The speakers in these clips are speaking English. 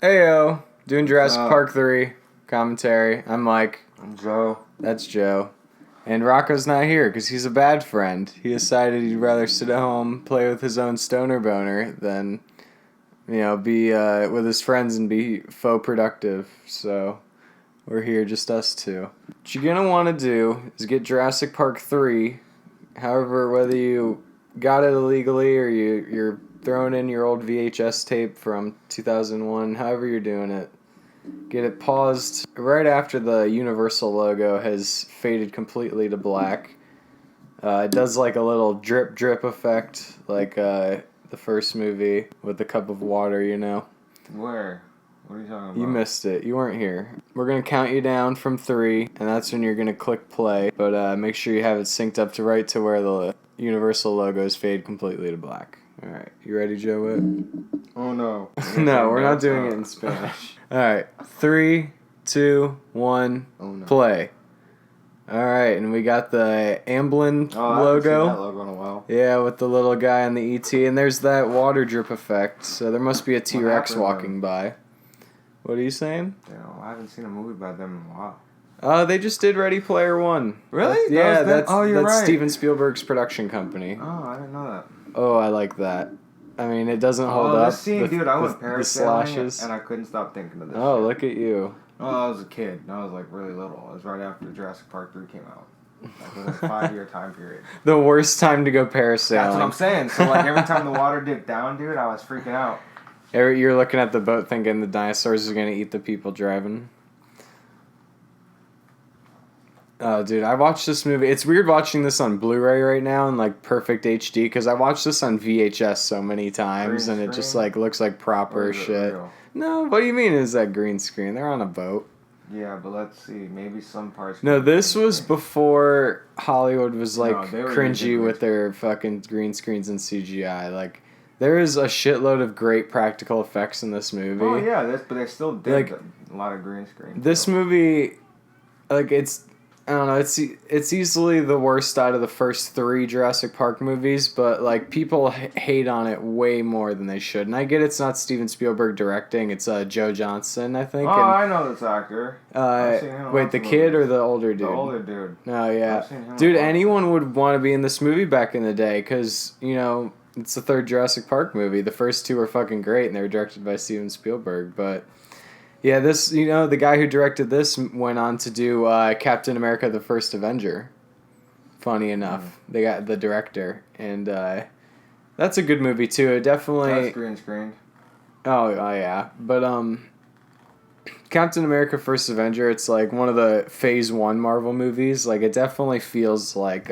Heyo, doing Jurassic Park 3 commentary. I'm Mike. I'm Joe. That's Joe. And Rocco's not here because he's a bad friend. He decided he'd rather sit at home, play with his own stoner boner than, be with his friends and be faux productive. So we're here, just us two. What you're going to want to do is get Jurassic Park 3. However, whether you got it illegally or you're throwing in your old VHS tape from 2001, however you're doing it, get it paused right after the Universal logo has faded completely to black. It does like a little drip drip effect, like the first movie with the cup of water, Where? What are you talking about? You missed it. You weren't here. We're going to count you down from 3, and that's when you're going to click play. But make sure you have it synced up to where the Universal logos fade completely to black. All right. You ready, Joe Witt? Oh, no. No, we're not doing it in Spanish. All right. 3, 2, 1, play. All right, and we got the Amblin logo. I haven't seen that logo in a while. Yeah, with the little guy on the ET, and there's that water drip effect. So there must be a T-Rex walking by. What are you saying? I haven't seen a movie by them in a while. They just did Ready Player One. Really? That's right. Steven Spielberg's production company. Oh, I didn't know that. Oh, I like that. I mean, it doesn't hold up. This scene, dude, I went parasailing and I couldn't stop thinking of this. Oh, look at you. Oh, I was a kid. I was like really little. It was right after Jurassic Park 3 came out. Like within a 5-year time period. The worst time to go parasailing. That's what I'm saying. So like every time the water dipped down, dude, I was freaking out. You're looking at the boat thinking the dinosaurs are going to eat the people driving. Oh, dude, I watched this movie. It's weird watching this on Blu-ray right now in like perfect HD because I watched this on VHS so many times and it just like looks like proper shit. No, what do you mean is that green screen? They're on a boat. Yeah, but let's see. Maybe some parts. No, this was before Hollywood was like cringy with their fucking green screens and CGI. Like, there is a shitload of great practical effects in this movie. Oh yeah, but they still did a lot of green screen. This movie, like I don't know, it's easily the worst out of the first 3 Jurassic Park movies, but like people hate on it way more than they should. And I get it's not Steven Spielberg directing; it's Joe Johnston, I think. Oh, I know this actor. Wait, the kid or the older dude? The older dude. Oh yeah, dude. Anyone would want to be in this movie back in the day, because it's the 3rd Jurassic Park movie. The first 2 were fucking great, and they were directed by Steven Spielberg, but. Yeah, this, the guy who directed this went on to do Captain America: The First Avenger. Funny enough, they got the director, and that's a good movie too. It definitely. That's green screened. Oh yeah, but Captain America: First Avenger. It's like one of the Phase 1 Marvel movies. Like it definitely feels like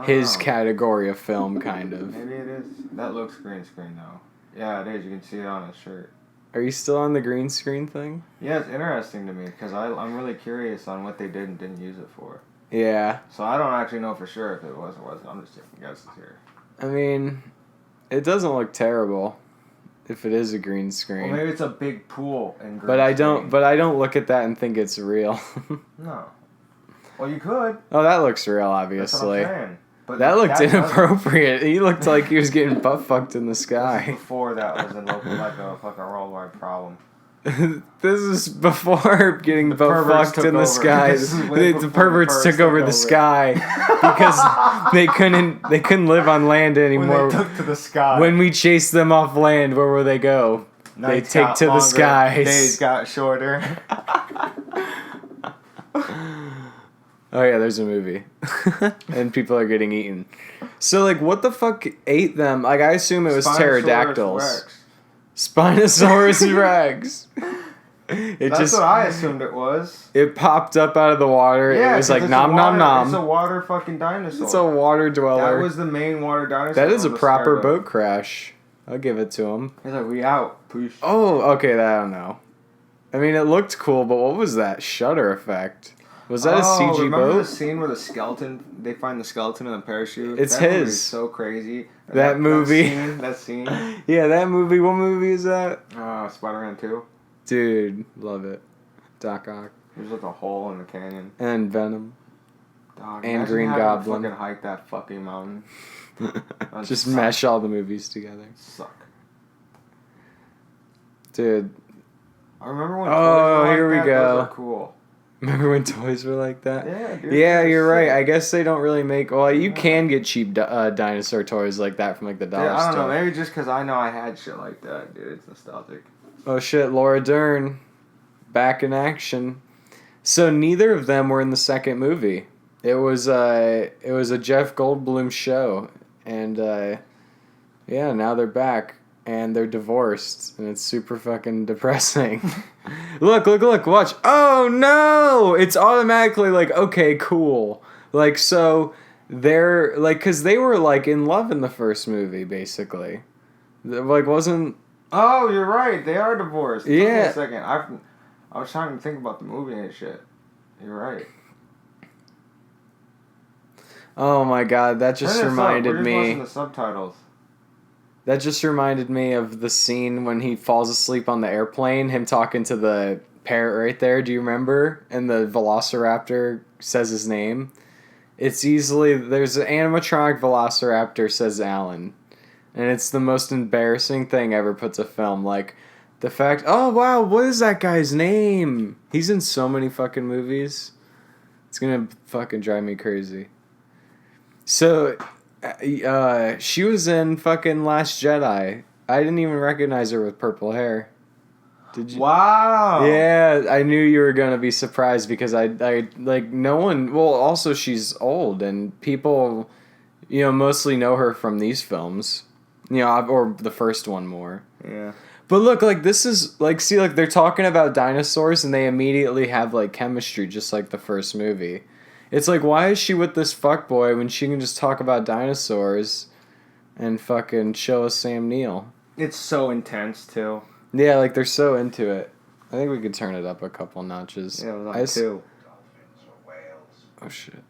his category of film, kind of. Maybe it is. That looks green screen though. Yeah, it is. You can see it on his shirt. Are you still on the green screen thing? Yeah, it's interesting to me because I'm really curious on what they did and didn't use it for. Yeah. So I don't actually know for sure if it was or wasn't. I'm just taking guesses here. I mean, it doesn't look terrible if it is a green screen. Well, maybe it's a big pool and green But I don't look at that and think it's real. No. Well, you could. Oh, that looks real, obviously. That's what I'm saying. But that looked inappropriate. He looked like he was getting butt fucked in the sky. This is before that was a fucking worldwide problem. This is before getting butt fucked in the sky. The perverts took over the sky because they couldn't live on land anymore. When they took to the sky. When we chased them off land, where will they go? They take to the skies. Days got shorter. Oh yeah, there's a movie. And people are getting eaten. So like what the fuck ate them? Like I assume it was pterodactyls. Spinosaurus Rex. That's what I assumed it was. It popped up out of the water. Yeah, it was like nom nom nom. It's a water fucking dinosaur. It's a water dweller. That was the main water dinosaur. That is a proper boat crash. I'll give it to him. He's like, we out. Push. Oh, okay, I don't know. I mean, it looked cool, but what was that shutter effect? Was that a CG boat? Remember the scene where they find the skeleton in the parachute? It's that his. Movie is so crazy. That movie. That scene. Yeah, that movie. What movie is that? Spider-Man 2. Dude, love it. Doc Ock. There's like a hole in the canyon. And Venom. Dog, and Green Goblin. Fucking hike that fucking mountain. Just mesh all the movies together. Suck. Dude, I remember when Oh, toys were here we like that, go. Those are cool. Remember when toys were like that? Yeah, dude. Yeah, they're you're right. sick. I guess they don't really make. Well, you Yeah. can get cheap dinosaur toys like that from like the dollar Yeah, I don't store. know. Maybe just because I know I had shit like that, dude. It's nostalgic. Oh shit, Laura Dern, back in action. So neither of them were in the second movie. It was a Jeff Goldblum show, and yeah, now they're back and they're divorced, and it's super fucking depressing. Look, watch. Oh no! It's automatically like, okay, cool. Like, so they're like, cause they were like in love in the first movie, basically. Like, wasn't. Oh, you're right. They are divorced. Took me Yeah. a second. I was trying to think about the movie and shit. You're right. Oh my god, that just Turn this up. reminded We're just me. watching the subtitles. That just reminded me of the scene when he falls asleep on the airplane, him talking to the parrot right there. Do you remember? And the velociraptor says his name. It's easily, there's an animatronic velociraptor says Alan. And it's the most embarrassing thing ever put to film. Like, the fact, oh wow, what is that guy's name? He's in so many fucking movies. It's gonna fucking drive me crazy. So, she was in fucking Last Jedi. I didn't even recognize her with purple hair. Did you? Wow. Yeah, I knew you were gonna be surprised because I like no one. Well, also she's old and people, mostly know her from these films, or the first one more. Yeah. But look, like this is like see like they're talking about dinosaurs and they immediately have like chemistry just like the first movie. It's like, why is she with this fuckboy when she can just talk about dinosaurs and fucking show us Sam Neill? It's so intense, too. Yeah, like, they're so into it. I think we could turn it up a couple notches. Yeah, it was on 2. Oh, shit.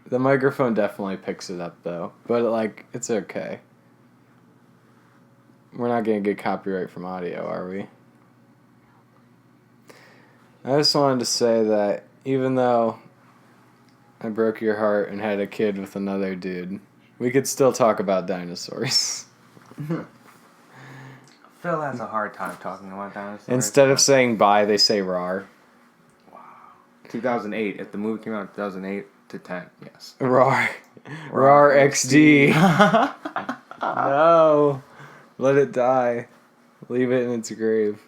The microphone definitely picks it up, though. But, like, it's okay. We're not going to get copyright from audio, are we? I just wanted to say that even though I broke your heart and had a kid with another dude, we could still talk about dinosaurs. Phil has a hard time talking about dinosaurs. Instead of saying bye, they say rar. Wow. 2008. If the movie came out in 2008 to 10, yes. Rar. Rar XD. No. Let it die. Leave it in its grave.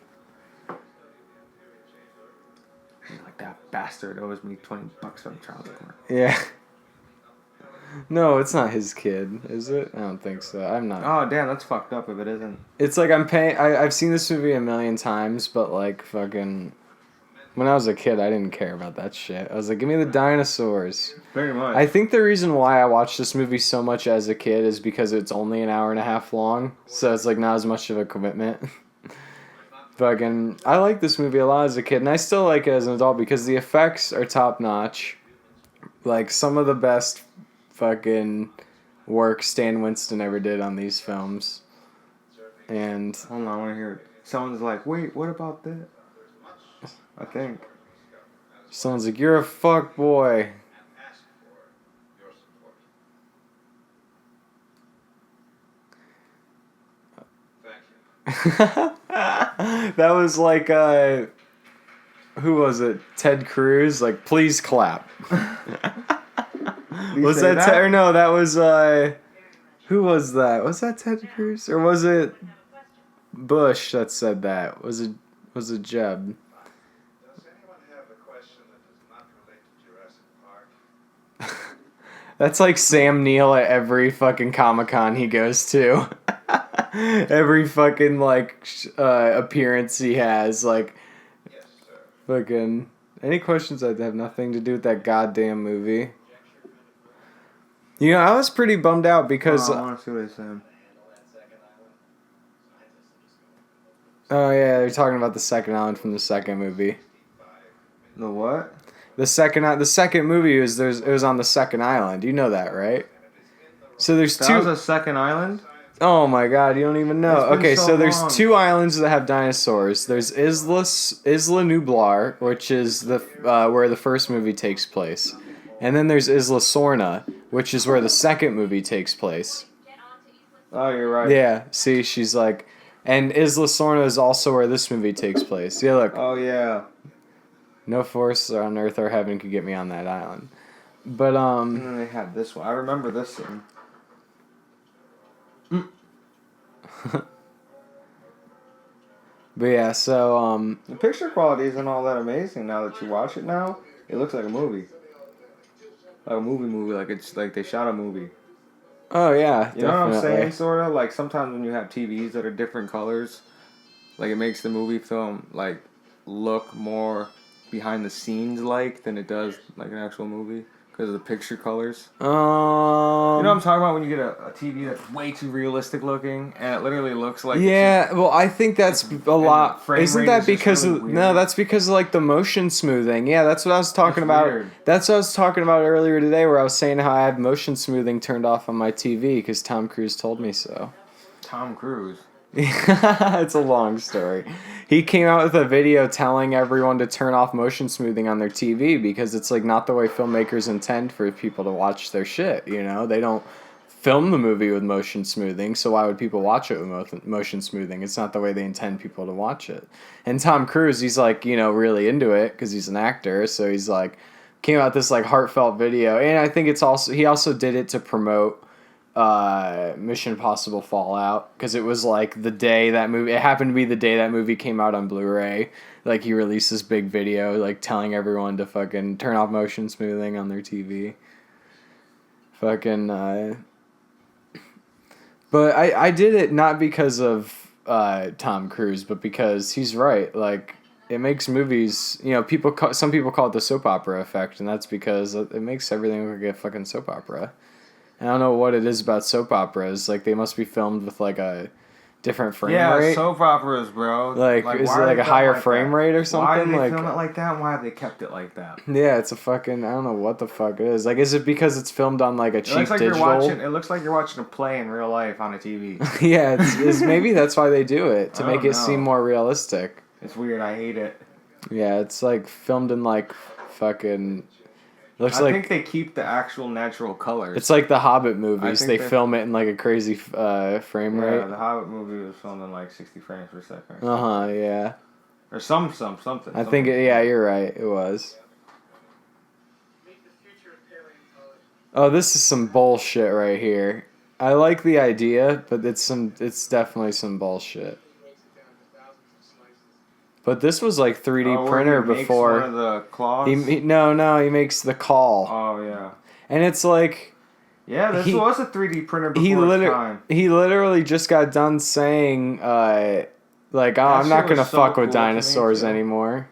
Like that bastard owes me $20 on child support. Yeah. No, it's not his kid, is it? I don't think so. I'm not. Oh, damn, that's fucked up if it isn't. It's like I'm paying. I've seen this movie a million times, but like fucking. When I was a kid, I didn't care about that shit. I was like, give me the dinosaurs. Very much. I think the reason why I watched this movie so much as a kid is because it's only an hour and a half long, so it's like not as much of a commitment. Fucking, I like this movie a lot as a kid, and I still like it as an adult because the effects are top notch. Like some of the best fucking work Stan Winston ever did on these films. And hold on, I want to hear it. Someone's like, wait, what about that? I think. someone's like, you're a fuck boy. That was like who was it? Ted Cruz, like, please clap. Was that Ted, or no, that was who was that? Was that Ted Cruz? Or was it Bush that said that? Was it Jeb? Does anyone have a question that does not relate to Jurassic Park? That's like Sam Neill at every fucking Comic-Con he goes to. Every fucking like appearance he has, like, Yes, sir. fucking any questions that have nothing to do with that goddamn movie. I was pretty bummed out because I want to see what he's saying. oh yeah, they're talking about the second island from the second movie. The what? The second movie it was on the second island. You know that, right? So there's That two. was a second island? Oh my god, you don't even know. It's been Okay, so so there's long. 2 islands that have dinosaurs. There's Isla Nublar, which is the where the first movie takes place. And then there's Isla Sorna, which is where the second movie takes place. Oh, you're right. Yeah, see, she's like, And Isla Sorna is also where this movie takes place. Yeah, look. Oh yeah. No force on earth or heaven could get me on that island. But And then they had this one. I remember this scene. But yeah, so The picture quality isn't all that amazing now that you watch it now. It looks like a movie. Like a movie. Like it's like they shot a movie. oh yeah, You know what I'm definitely. saying, sorta? Like sometimes when you have TVs that are different colors, like it makes the movie film like look more behind the scenes like than it does like an actual movie because of the picture colors. You know what I'm talking about when you get a TV that's way too realistic looking and it literally looks like Yeah, well, I think that's a lot. frame Isn't rate that is just because really of weird. no? That's because of like the motion smoothing. Yeah, that's what I was talking It's about. weird. That's what I was talking about earlier today, where I was saying how I had motion smoothing turned off on my TV because Tom Cruise told me so. Tom Cruise. It's a long story. He came out with a video telling everyone to turn off motion smoothing on their TV because it's like not the way filmmakers intend for people to watch their shit. You know, they don't film the movie with motion smoothing, so why would people watch it with motion smoothing? It's not the way they intend people to watch it. And Tom Cruise, he's like, you know, really into it because he's an actor, so he's like, came out this like heartfelt video, and I think it's also he also did it to promote Mission Impossible Fallout because it was like the day that movie. It happened to be the day that movie came out on Blu-ray. Like he released this big video, like telling everyone to fucking turn off motion smoothing on their TV. Fucking. But I did it not because of Tom Cruise, but because he's right. Like it makes movies. You know, some people call it the soap opera effect, and that's because it makes everything look like a fucking soap opera. I don't know what it is about soap operas. Like, they must be filmed with, like, a different frame rate. Yeah, soap operas, bro. Like is it, like, a higher frame rate or something? Why did they like, film it like that? And why have they kept it like that? Yeah, it's a fucking... I don't know what the fuck it is. Like, is it because it's filmed on, like, a cheap digital... It looks like you're watching a play in real life on a TV. Yeah, it's maybe that's why they do it. To I make don't it seem know. more realistic. It's weird. I hate it. Yeah, it's, like, filmed in, like, fucking... Looks I like... think they keep the actual natural colors. It's like the Hobbit movies. think They they- film it in, like, a crazy frame Yeah, rate. the Hobbit movie was filmed in like 60 frames per second. Uh-huh, yeah. Or something. I think, yeah, you're right. It was. Oh, this is some bullshit right here. I like the idea, but it's definitely some bullshit. But this was like 3D printer before. One of the claws. He makes the call. Oh yeah. And it's like Yeah, this He- was a 3D printer before its time. he literally just got done saying like, oh, I'm not shit gonna was so fuck cool with to me, dinosaurs too. anymore.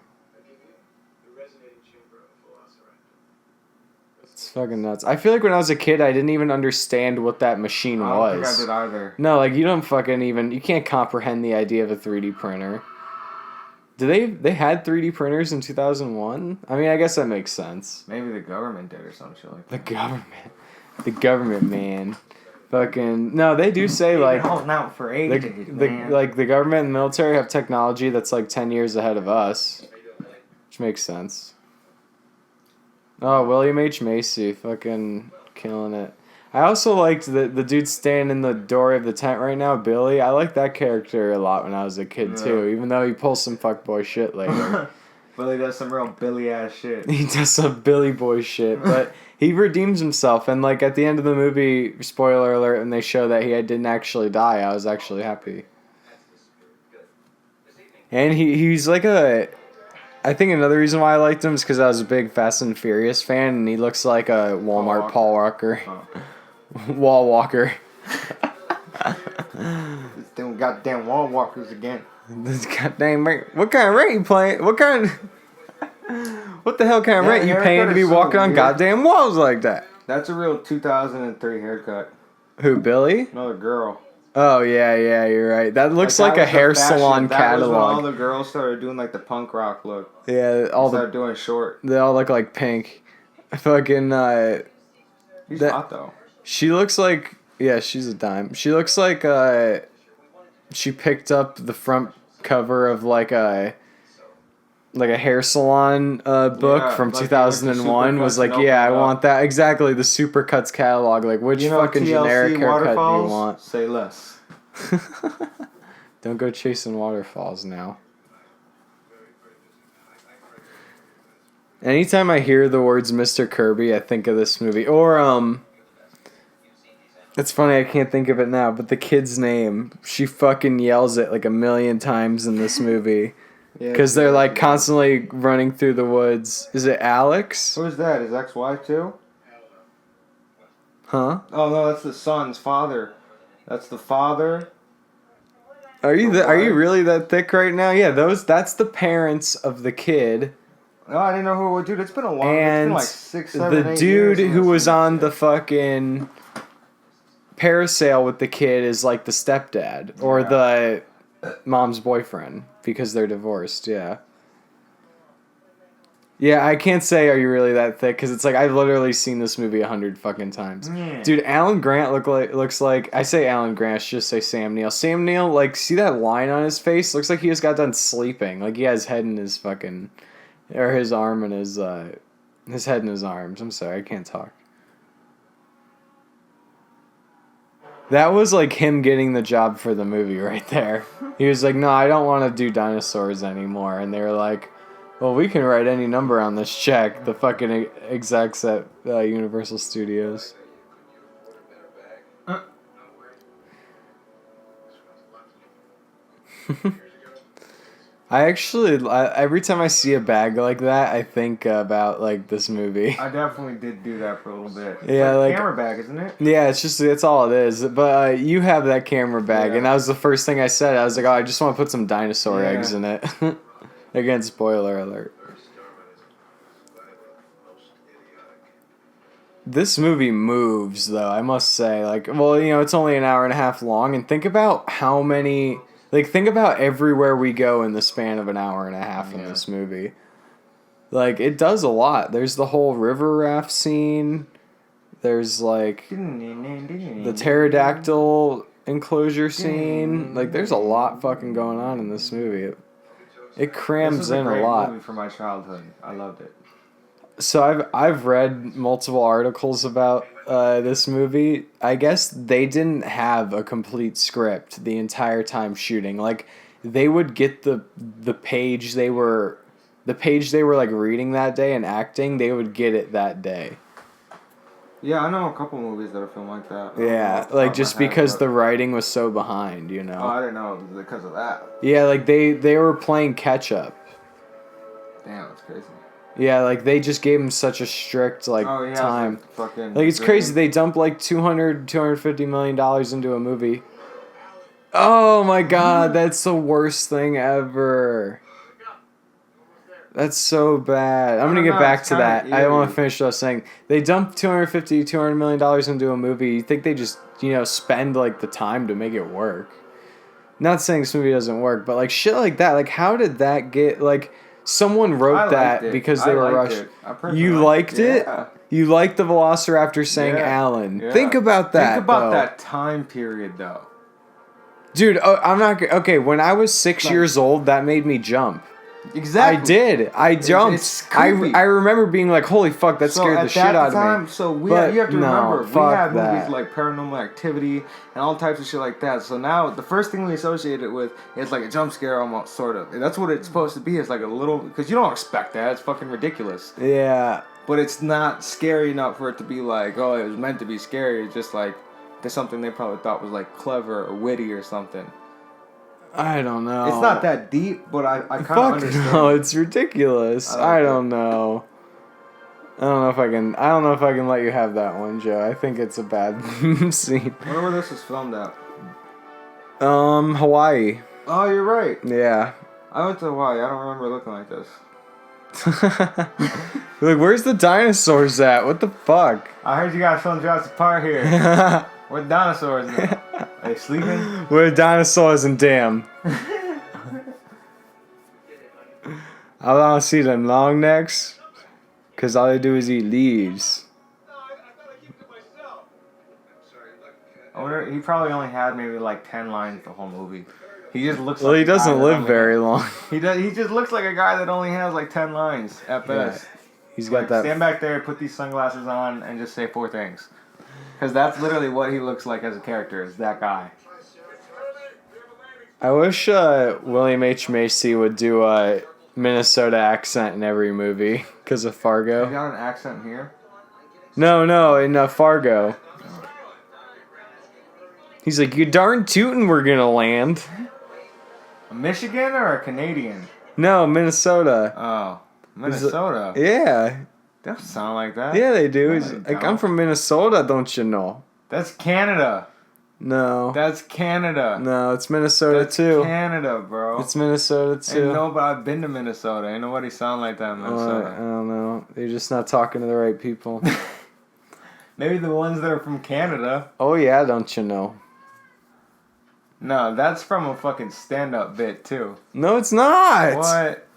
The resonating chamber of Velociraptor. It's fucking nuts. I feel like when I was a kid, I didn't even understand what that machine I don't was. think I did either. No, like you don't fucking even you can't comprehend the idea of a 3D printer. They had 3D printers in 2001? I mean, I guess that makes sense. Maybe the government did or some shit like that. The government, man. Fucking no, they do say like holding out for ages, man. the government and the military have technology that's like 10 years ahead of us, which makes sense. Oh, William H. Macy, fucking killing it. I also liked the dude standing in the doorway of the tent right now, Billy. I liked that character a lot when I was a kid, too, even though he pulls some fuckboy shit later. Billy does some real Billy ass shit. He does some Billy boy shit, but he redeems himself. And, like, at the end of the movie, spoiler alert, and they show that he didn't actually die, I was actually happy. And he's like I think another reason why I liked him is because I was a big Fast and Furious fan, and he looks like a Walmart Paul Walker. Wall Walker. This damn goddamn wall walkers again. This goddamn rate. What kind of rate you playing? What the hell kind of rate you paying to be walking on goddamn walls like that? That's a real 2003 haircut. Who, Billy? Another girl. Oh, yeah, you're right. That looks like a hair salon That was when all catalog. the girls started doing like the punk rock look. Yeah, Started doing short. they all look like pink. Fucking, He's that- hot though. she looks like, yeah, she's a dime. She looks like, she picked up the front cover of like a hair salon book Yeah, from like 2001. Was Supercuts like, and yeah, I opened it want that exactly. The Supercuts catalog. Like, which fucking TLC generic haircut do you waterfalls? want? Say less. Don't go chasing waterfalls now. Anytime I hear the words Mr. Kirby, I think of this movie. Or, it's funny, I can't think of it now, but the kid's name, she fucking yells it like a million times in this movie. Because they're like constantly running through the woods. Is it Alex? Who's that? His ex-wife too? Huh? Oh no, that's the son's father. That's the father. Are you really that thick right now? Yeah, that's the parents of the kid. No, I didn't know who it was. Dude, it's been a long... And it's been like 6, 7, the 8 dude years who was on the fucking parasail with the kid is like the stepdad. Or the mom's boyfriend. Because they're divorced, yeah. Yeah, I can't say are you really that thick because it's like I've literally seen this movie 100 fucking times. Dude, Alan Grant looks like I say Alan Grant, I should just say Sam Neill. Sam Neill, like, see that line on his face? Looks like he just got done sleeping. Like he has his head in his fucking, or his arm and his head in his arms. I'm sorry, I can't talk. That was like him getting the job for the movie right there. He was like, no, I don't want to do dinosaurs anymore. And they were like, well, we can write any number on this check. The fucking execs at Universal Studios. Every time I see a bag like that, I think about like this movie. I definitely did do that for a little bit. It's Yeah, like camera bag, isn't it? Yeah, it's all it is. But you have that camera bag, Yeah. and that was the first thing I said. I was like, oh, I just want to put some dinosaur eggs in it. Again, spoiler alert. This movie moves, though, I must say. Like, well, you know, it's only an hour and a half long, and think about how many... Like, think about everywhere we go in the span of an hour and a half in this movie. Like, it does a lot. There's the whole river raft scene. There's, like, the pterodactyl enclosure scene. Like, there's a lot fucking going on in this movie. It crams in a lot. Movie for my childhood. I loved it. So I've read multiple articles about this movie. I guess they didn't have a complete script the entire time shooting. Like they would get the page they were like reading that day and acting. They would get it that day. Yeah, I know a couple movies that are filmed like that. Yeah, like just because the writing was so behind, you know. Oh, I didn't know it was because of that. Yeah, like they were playing catch up. Damn, that's crazy. Yeah, like they just gave him such a strict time. Like it's crazy. They dumped like $250 million into a movie. Oh my god, that's the worst thing ever. That's so bad. I'm gonna get back to that. I want to finish what I was saying. They dumped $200 million into a movie. You think they just, spend like the time to make it work? Not saying this movie doesn't work, but like shit like that. Like how did that get like? Someone wrote that because they were rushed. You liked it? Yeah. You liked the Velociraptor saying Alan. Yeah. Think about that. Think about that time period, though. Dude, I'm not... Okay, when I was 6 years old, that made me jump. Exactly. I did. I jumped. It's I remember being like, holy fuck, that scared the shit out of me. So you have to remember, we have movies like Paranormal Activity and all types of shit like that. So now the first thing we associate it with is like a jump scare almost, sort of. And that's what it's supposed to be. It's like a little... Because you don't expect that. It's fucking ridiculous. Yeah. But it's not scary enough for it to be like, oh, it was meant to be scary. It's just like, there's something they probably thought was like clever or witty or something. I don't know. It's not that deep, but I kind of understand. No, it's ridiculous. I don't know. I don't know if I can let you have that one, Joe. I think it's a bad scene. I wonder where this was filmed at. Hawaii. Oh, you're right. Yeah. I went to Hawaii. I don't remember looking like this. Like, where's the dinosaurs at? What the fuck? I heard you guys filmed Jurassic Park here. Where the dinosaurs now? Are they sleeping? Where the dinosaurs and damn. I want to see them long necks, because all they do is eat leaves. I wonder, he probably only had maybe like 10 lines the whole movie. He just looks well, he doesn't live very long. He just looks like a guy that only has like 10 lines at best. Yeah. He's got that. Stand back there, put these sunglasses on, and just say 4 things. Because that's literally what he looks like as a character, is that guy. I wish William H. Macy would do a Minnesota accent in every movie because of You Fargo. got an accent here? No, in Fargo. He's like, you darn tootin' we're gonna land. A Michigan or a Canadian? No, Minnesota. Oh, Minnesota. Yeah. They don't sound like that. Yeah, they do. No, He's they like, I'm don't. from Minnesota, don't you know? That's Canada. No. That's Canada. No, it's Minnesota That's too. Canada, bro. It's Minnesota too. Ain't nobody, I've been to Minnesota. Ain't nobody sound like that in I Minnesota. don't know. You're just not talking to the right people. Maybe the ones that are from Canada. Oh yeah, don't you know? No, that's from a fucking stand-up bit too. No, it's not. What?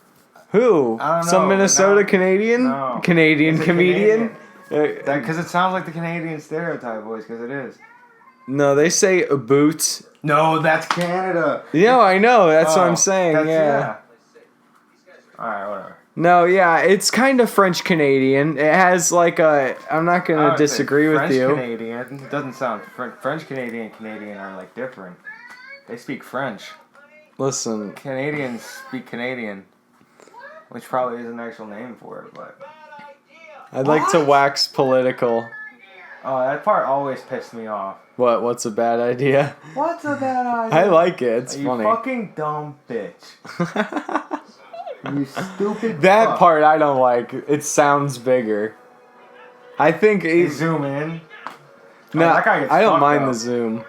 Who? I don't know. Some Minnesota No. Canadian? No. Canadian It's a comedian? That because it sounds like the Canadian stereotype voice, because it is. No, they say a boot. No, that's Canada. No, I know. That's what Oh, I'm saying. Yeah. Alright, whatever. No, yeah, it's kind of French Canadian. It has like a. I'm not I gonna would disagree say with French you. Canadian. It doesn't sound French Canadian are like different. They speak French. Listen, Canadians speak Canadian, which probably is an actual name for it, but I'd like to wax political. oh, that part always pissed me off. What? What's a bad idea? What's a bad idea? I like it. It's you funny. fucking dumb bitch. You stupid. That fuck. part I don't like. It sounds bigger. I think They he's zoom in. no. that guy gets I don't fucked mind up. the zoom.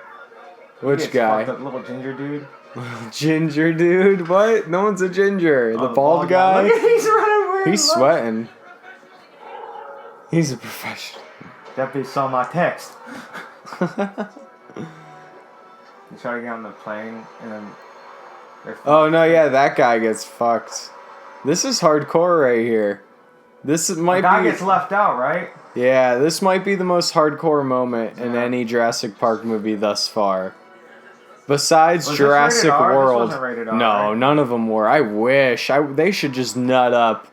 He Which gets guy? fucked up, little ginger dude. Ginger dude? What? No one's a ginger. Oh, The bald guy? Look at he's running weird. He's look. sweating. He's a professional. That bitch saw my text. You try to get on the plane and then. Oh no, yeah, that guy gets fucked. This is hardcore right here. This might The guy be. gets left out, right? Yeah, this might be the most hardcore moment in Yeah. any Jurassic Park movie thus far. Besides Was this Jurassic rated R? This World. wasn't rated R, No, right? none of them were. I wish. They should just nut up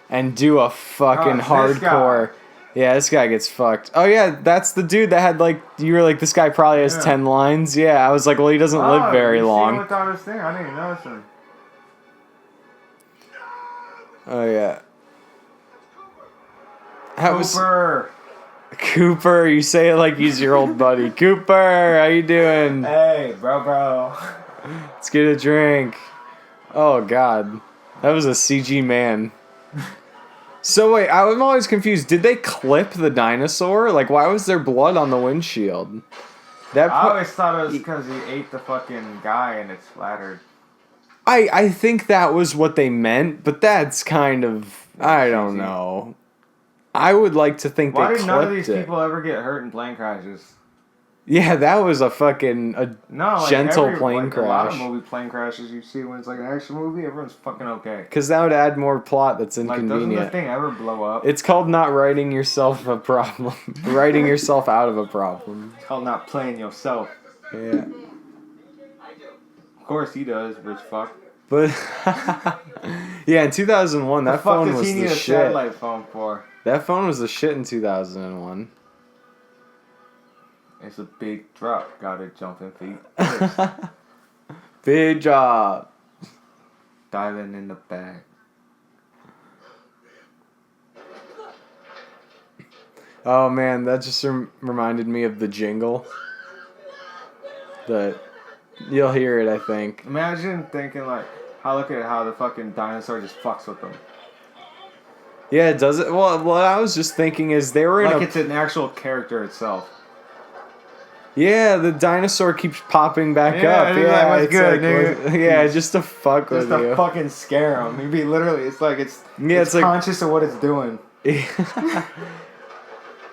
and do a fucking Oh, it's this hardcore. Yeah, this guy gets fucked. Oh yeah, that's the dude that had like you were like this guy probably has Yeah. 10 lines. Yeah, I was like, well, he doesn't live very you see him long. without his thing? I didn't even notice him. Oh yeah. How was Cooper. Cooper? You say it like he's your old buddy. Cooper, how you doing? Hey, bro. Let's get a drink. Oh god, that was a CG man. So wait, I'm always confused. Did they clip the dinosaur? Like, why was there blood on the windshield? That I always thought it was because he ate the fucking guy and it splattered. I think that was what they meant, but that's kind of I don't cheesy. know. I would like to think Why they did clipped none of these it. people ever get hurt in plane crashes? Yeah, that was a fucking No, like gentle every, plane like, A lot of crash. movie plane crashes you see when it's like an action movie, everyone's fucking okay. Because that would add more plot that's Like, doesn't the inconvenient. thing ever blow up? It's called not writing yourself a problem. Writing yourself out of a problem. It's called not playing yourself. Yeah. Of course he does, bitch fuck. But yeah, in 2001, The that fuck phone does was he need the a shit. satellite phone for? That phone was the shit in 2001. It's a big drop. Gotta jump in feet. Big job. Diving in the bag. Oh man, that just reminded me of the jingle. You'll hear it, I think. Imagine thinking like, look at how the fucking dinosaur just fucks with them. Yeah, does it? Well, what I was just thinking is they were in Like a. it's an actual character itself. Yeah, the dinosaur keeps popping back Yeah, up. it's Yeah, like, what's it's good, like, nigga? yeah, just to fuck Just with to you. fucking scare him. He'd be literally, it's like it's It's like- conscious of what it's doing.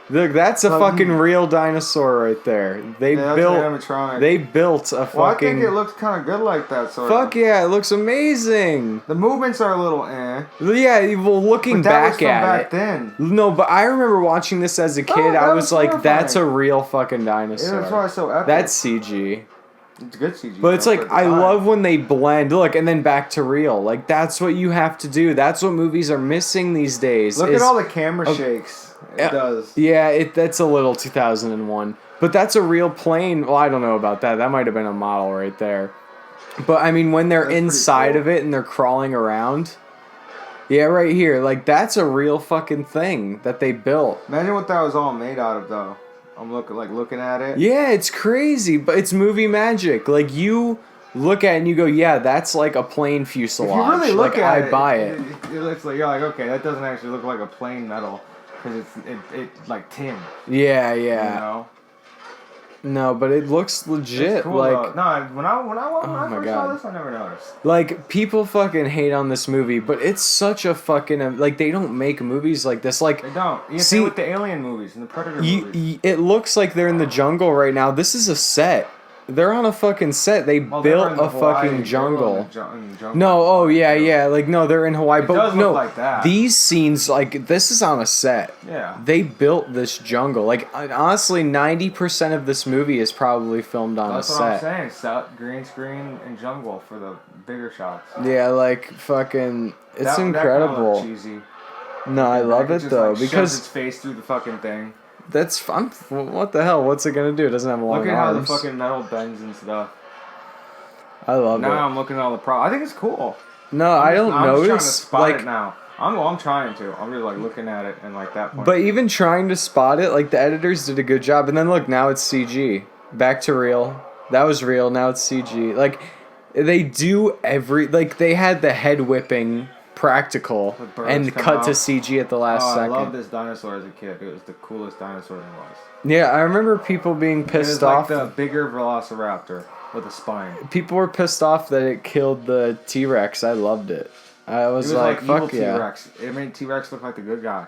Look, that's a Like- fucking real dinosaur right there. They Yeah, that's built. animatronic. They built a fucking. Well, I think it looks kind of good like that. Sort Fuck of. yeah! It looks amazing. The movements are a little eh. Yeah, well, looking But that was back from at back it. then. No, but I remember watching this as a kid. that I was was like, "That's a horrifying. real fucking Yeah, dinosaur." that's why it's so epic. That's CG. It's good CG. But it's though, like for the I time. love when they blend. Look, and then back to real. Like that's what you have to do. That's what movies are missing these days. Look is- at all the camera shakes. It Yeah. does. Yeah, that's a little 2001. But that's a real plane. Well, I don't know about that. That might have been a model right there. But I mean, when they're That's pretty inside cool. of it and they're crawling around. Yeah, right here. Like, that's a real fucking thing that they built. Imagine what that was all made out of, though. I'm looking at it. Yeah, it's crazy, but it's movie magic. Like, you look at it and you go, yeah, that's like a plane fuselage. If you really look like, at I buy it. It looks like you're like, okay, that doesn't actually look like a plain metal because it's like tin. Yeah, You yeah. know? No, but it looks legit. It's cool, like, though. No, when I my first God. saw this, I never noticed. like people fucking hate on this movie, but it's such a fucking like they don't make movies like this. Like, They don't. You see, see with the Alien movies and the Predator movies. it looks like they're in the jungle right now. This is a set. They're on a fucking set. They Well, they were built in the a Hawaii, fucking they were jungle. in the jungle. No, oh yeah, yeah. Like no, they're in Hawaii, It but does no, look like that. these scenes like this is on a set. Yeah. They built this jungle. Like honestly, 90% of this movie is probably filmed on That's a what I'm set. saying. Set, green screen, and jungle for the bigger shots. Yeah, like fucking, it's That kinda incredible. looked cheesy. No, I love it just, though like, shoves because its face through the fucking thing. that's what the hell? What's it gonna do? It doesn't have long Look at how the arms. fucking metal bends and stuff. I love Now it. I'm looking at all the I think it's cool. No, I don't I'm just trying to notice spot like. it now. I'm trying to. I'm just like looking at it and like that point. But even trying to spot it, like the editors did a good job. And then look, now it's CG. Back to real. That was real. Now it's CG. Like they do like they had the head whipping practical The birds and come cut to out. CG at the last I second. love this dinosaur as a kid. It was the coolest dinosaur there was. Yeah, I remember people being It pissed was off. like the bigger velociraptor with a spine. People were pissed off that it killed the T-Rex. I loved it. I was, It was like evil fuck yeah. T-Rex. It made T-Rex look like the good guy.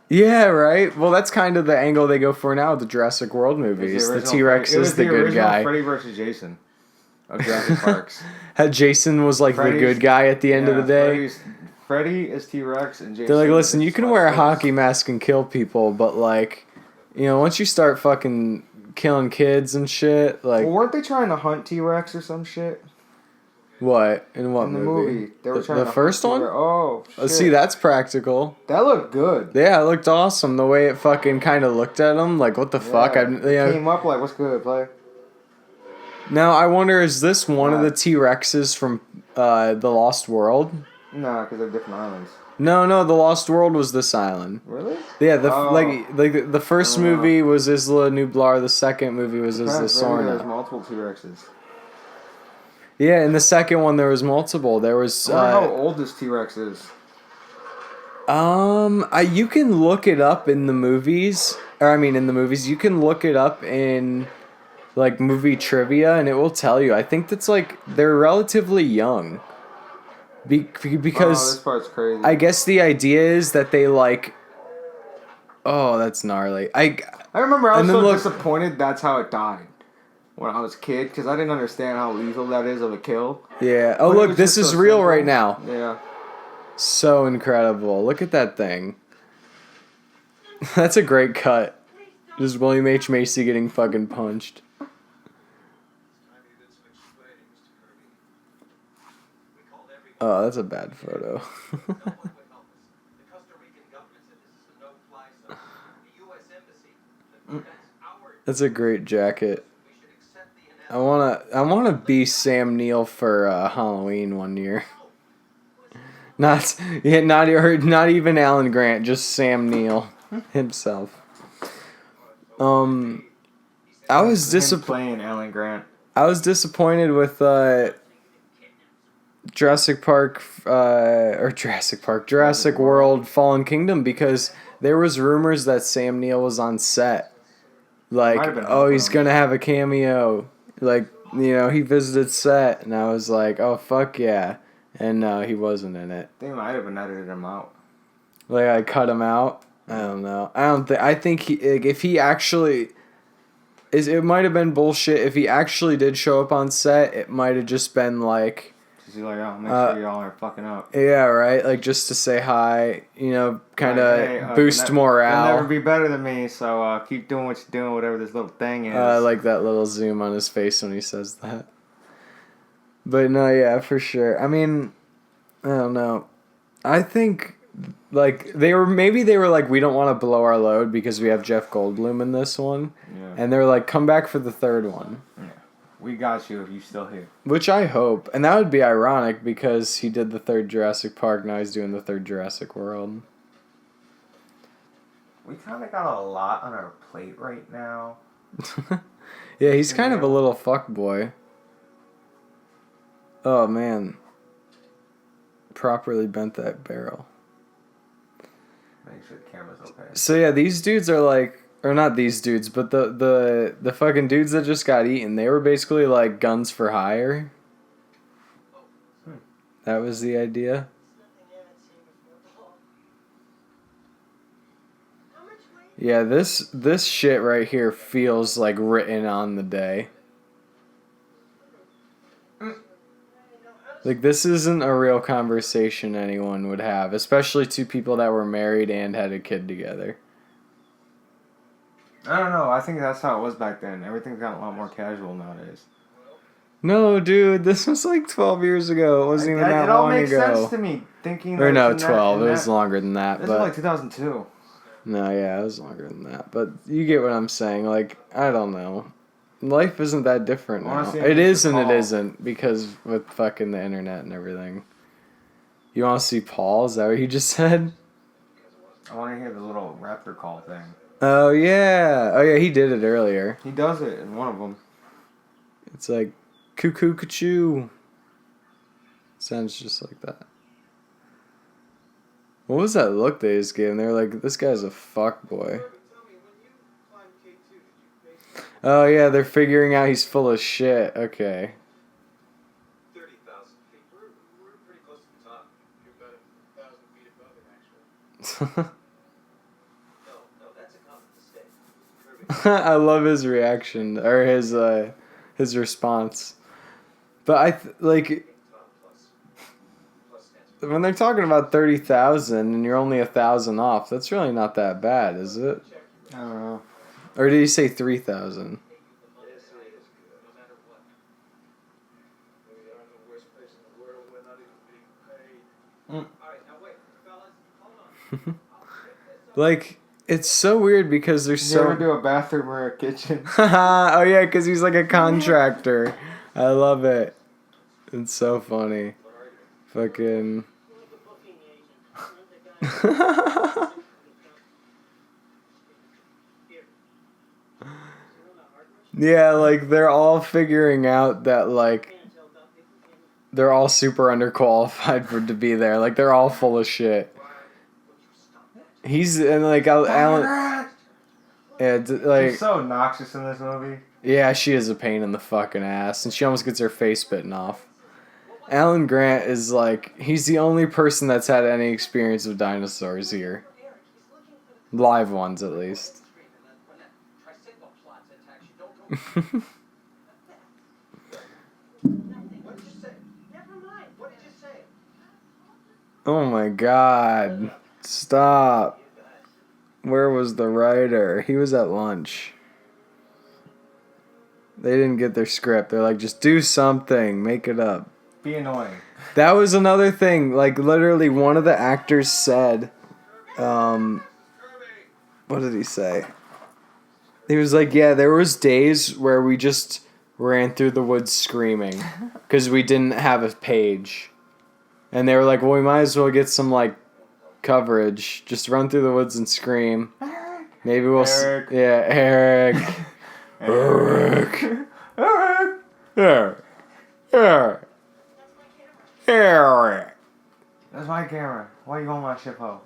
Yeah, right? Well, that's kind of the angle they go for now with the Jurassic World It was movies. The original T-Rex Freddy- it is was the good original guy. Freddy versus Jason of Jurassic Parks. Had Jason was like the Freddy's- good guy at the end of the day. Freddy is T-Rex and Jason. They're like, listen, you is can wear a T-Rex. hockey mask and kill people, but like, you know, once you start fucking killing kids and shit, like, Well, weren't they trying to hunt T-Rex or some shit? what? In what In the movie? movie. They were The- trying the to first hunt one? T-Rex. Oh, shit. See, that's practical. That looked good. Yeah, it looked awesome. The way it fucking kind of looked at him, like, what the fuck? Yeah, I, you know, came up like, what's good, play? now, I wonder, is this one of Nah. the T-Rexes from The Lost World? Nah, because they're different islands. No, The Lost World was this island. Really? Yeah, Oh. like the first I don't know. movie was Isla Nublar, the second movie was Isla There's Sorna. multiple T-Rexes. Yeah, in the second one there was multiple. There was I wonder how old this T-Rex is. you can look it up in the movies, or I mean in the movies, you can look it up in like movie trivia and it will tell you. I think that's like they're relatively young. Oh, Because this part's crazy. I guess the idea is that they like oh, that's gnarly. I remember I was and then so look- disappointed that's how it died when I was a kid because I didn't understand how lethal that is of a kill. Yeah. Oh, But it look, was this just is so real simple. right now. Yeah. So incredible. Look at that thing. That's a great cut. Just William H. Macy getting fucking punched. Time you did some explaining, Mr. Kirby. We called every Oh, that's a bad photo. no one would help us. The Costa Rican government said this is a no-fly zone. The U.S. Embassy said that's our. That's a great jacket. We should accept the inevitable. I wanna be Sam Neill for Halloween one year. Not even Alan Grant, just Sam Neill himself. I was Him playing Alan Grant. I was disappointed with Jurassic World Fallen Kingdom because there was rumors that Sam Neill was on set. Like, Might have been oh, he's Hawkeye. gonna have a cameo. Like, you know, he visited set, and I was like, oh, fuck yeah. And no, he wasn't in it. They might have edited him out. Like, I cut him out. I don't know. I think he, like, if he actually it might have been bullshit. If he actually did show up on set, it might have just been like, Just like, oh, make sure y'all aren't fucking up. yeah, right, like just to say hi, you know, kind of Like, hey, boost you'll morale. never be better than me, so keep doing what you're doing, whatever this little thing is. I like that little zoom on his face when he says that. But no, yeah, for sure. I mean, I don't know. I think like they were like, we don't want to blow our load because we have Jeff Goldblum in this one, Yeah. and they're like, come back for the third one. Yeah. We got you if you still here. Which I hope. And that would be ironic because he did the third Jurassic Park, now he's doing the third Jurassic World. We kind of got a lot on our plate right now. Yeah, he's kind of a little fuckboy. Oh, man. Properly bent that barrel. Make sure the camera's okay. So yeah, these dudes are like, or not these dudes, but the fucking dudes that just got eaten, they were basically like guns for hire. That was the idea. Yeah, this shit right here feels like written on the day. Like, this isn't a real conversation anyone would have, especially two people that were married and had a kid together. I don't know. I think that's how it was back then. Everything's gotten a lot more casual nowadays. No, dude, this was like 12 years ago. It wasn't even that long ago. It all makes sense to me, thinking. Or no, it's in 12. That, it was longer than that. This but was like 2002. No, yeah, it was longer than that. But you get what I'm saying. Like, I don't know. Life isn't that different now. It is and it isn't, because with fucking the internet and everything. You want to see Paul? Is that what you just said? I want to hear the little raptor call thing. Oh, yeah. Oh, yeah, he did it earlier. He does it in one of them. It's like, cuckoo, cuckoo. Sounds just like that. What was that look they just gave him? They were like, this guy's a fuckboy. Oh, yeah, they're figuring out he's full of shit. Okay. 30,000 feet. We're pretty close to the top. You're about 1,000 feet above it, actually. No, that's a common mistake. I love his reaction, or his response. But when they're talking about 30,000 and you're only 1,000 off, that's really not that bad, is it? I don't know. Or did he say 3,000? Like, it's so weird because there's Did you so... ever do a bathroom or a kitchen? Oh yeah, because he's like a contractor. I love it. It's so funny. Fucking... Yeah, like, they're all figuring out that, like, they're all super underqualified to be there. Like, they're all full of shit. And, like, Alan... Yeah, like... She's so obnoxious in this movie. Yeah, she is a pain in the fucking ass, and she almost gets her face bitten off. Alan Grant is, like... He's the only person that's had any experience with dinosaurs here. Live ones, at least. What did you say? Never mind. What did you say? Oh my god. Stop. Where was the writer? He was at lunch. They didn't get their script. They're like, just do something. Make it up. Be annoying. That was another thing. Like, literally, one of the actors said, what did he say? He was like, yeah, there was days where we just ran through the woods screaming because we didn't have a page. And they were like, well, we might as well get some, like, coverage. Just run through the woods and scream. Maybe we'll... Eric. Eric. Eric. Eric. Eric. Eric. Eric. That's my camera. Why you on my ship, ho?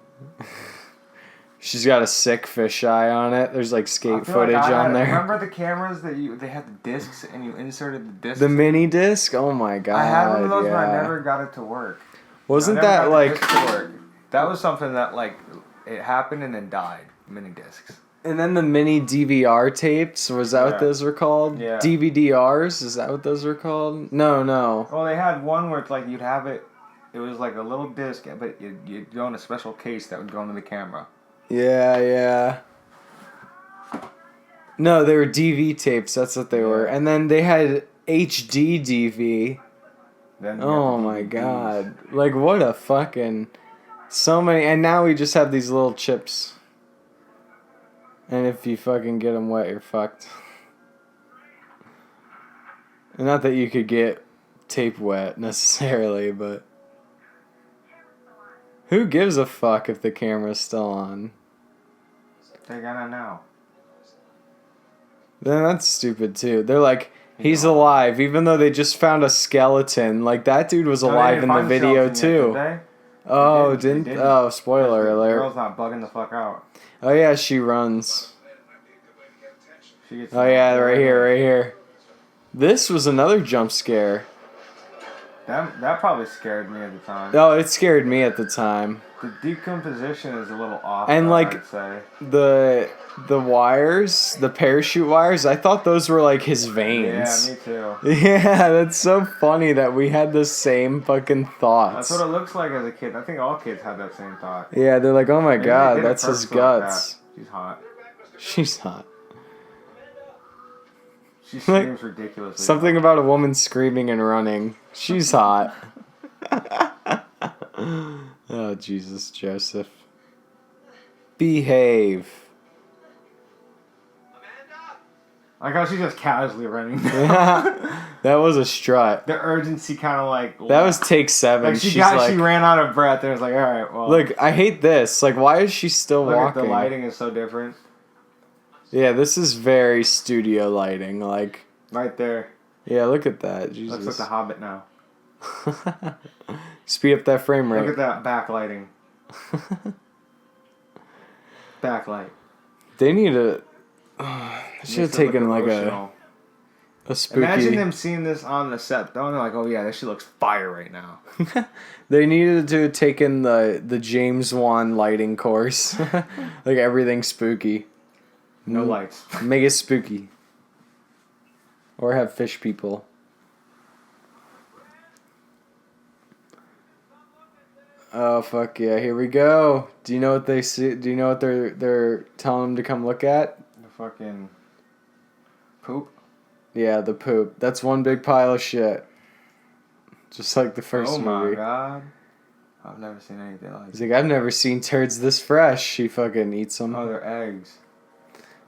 She's got a sick fisheye on it. There's like skate footage on there. Remember the cameras that they had the discs and you inserted the discs? The mini disc? Oh my god. I had one of those, yeah. but I never got it to work. Wasn't that like... That was something that like, it happened and then died. Mini discs. And then the mini DVR tapes, was that what those were called? Yeah. DVDRs? Is that what those were called? No. Well, they had one where it's like you'd have it, it was like a little disc, but you'd go in a special case that would go into the camera. Yeah. No, they were DV tapes. That's what they were. And then they had HD DV. Oh my god. Like, what a fucking... So many... And now we just have these little chips. And if you fucking get them wet, you're fucked. Not that you could get tape wet necessarily, but who gives a fuck if the camera's still on? They gotta know. Then that's stupid too. They're like, he's alive, even though they just found a skeleton. Like, that dude was alive in the video too. Oh, didn't? Oh, spoiler The alert. girl's not bugging the fuck out. Oh yeah, she runs. She gets Oh yeah, right here. This was another jump scare. That probably scared me at the time. Oh, it scared me at the time. The decomposition is a little off. And though, like I'd say. the wires, the parachute wires, I thought those were like his veins. Yeah, me too. Yeah, that's so funny that we had the same fucking thoughts. That's what it looks like as a kid. I think all kids had that same thought. Yeah, they're like, oh my Maybe they god, did it that's his purposely like guts. that. She's hot. She's hot. She screams ridiculously. Something about a woman screaming and running. She's hot. Oh, Jesus, Joseph. Behave. I like how she's just casually running. That was a strut. The urgency kind of like. That was take 7. Like she She's like, ran out of breath and was like, all right, well. look, I hate this. Like, why is she still Look at walking? the lighting is so different. Yeah, this is very studio lighting. Like, Right there. yeah, look at that. Jesus. Looks like The Hobbit now. Speed up that frame rate. Look at that backlighting. Backlight. They need a. They should have taken like a spooky. Imagine them seeing this on the set though, and they're like, "Oh yeah, this shit looks fire right now." They needed to have taken the James Wan lighting course. Like, everything spooky. No lights. Make it spooky. Or have fish people. Oh fuck yeah! Here we go. Do you know what they see? Do you know what they're telling them to come look at? The fucking poop. Yeah, the poop. That's one big pile of shit. Just like the first movie. Oh my god! I've never seen anything like He's like, I've never seen turds this fresh. He fucking eats them. Oh, they're eggs.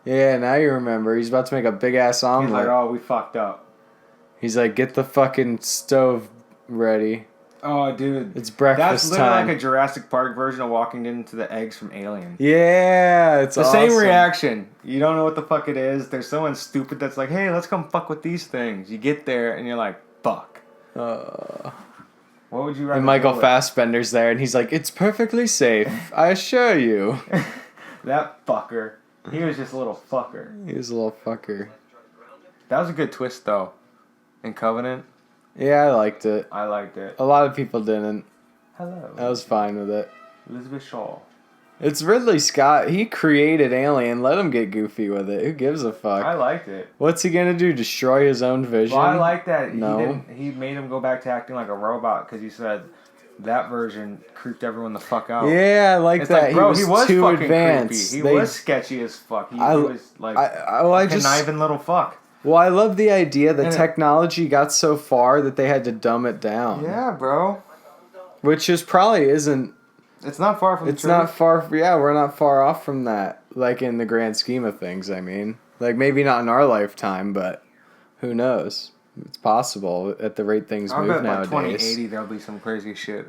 Yeah, now you remember. He's about to make a big ass omelet. He's like, "Oh, we fucked up." He's like, get the fucking stove ready. Oh, dude. It's breakfast That's literally time. like a Jurassic Park version of walking into the eggs from Alien. Yeah, it's The awesome. same reaction. You don't know what the fuck it is. There's someone stupid that's like, hey, let's come fuck with these things. You get there and you're like, fuck. What would you rather And Michael deal with? Fassbender's there, and he's like, it's perfectly safe. I assure you. That fucker. He was just a little fucker. He was a little fucker. That was a good twist, though. In Covenant, Yeah, I liked it. I liked it. A lot of people didn't. Hello. I was fine with it. Elizabeth Shaw. It's Ridley Scott. He created Alien. Let him get goofy with it. Who gives a fuck? I liked it. What's he gonna do? Destroy his own vision? Well, I like that. No. He made him go back to acting like a robot because he said that version creeped everyone the fuck out. Yeah, I like It's that. like, bro, he was too fucking advanced. creepy. He was sketchy as fuck. He was like a conniving little fuck. Well, I love the idea that And technology got so far that they had to dumb it down. Yeah, bro. Which is probably isn't. It's not far from. It's the truth. not far. Yeah, we're not far off from that. Like, in the grand scheme of things, I mean, like, maybe not in our lifetime, but who knows? It's possible at the rate things I move bet by nowadays. 2080 there'll be some crazy shit.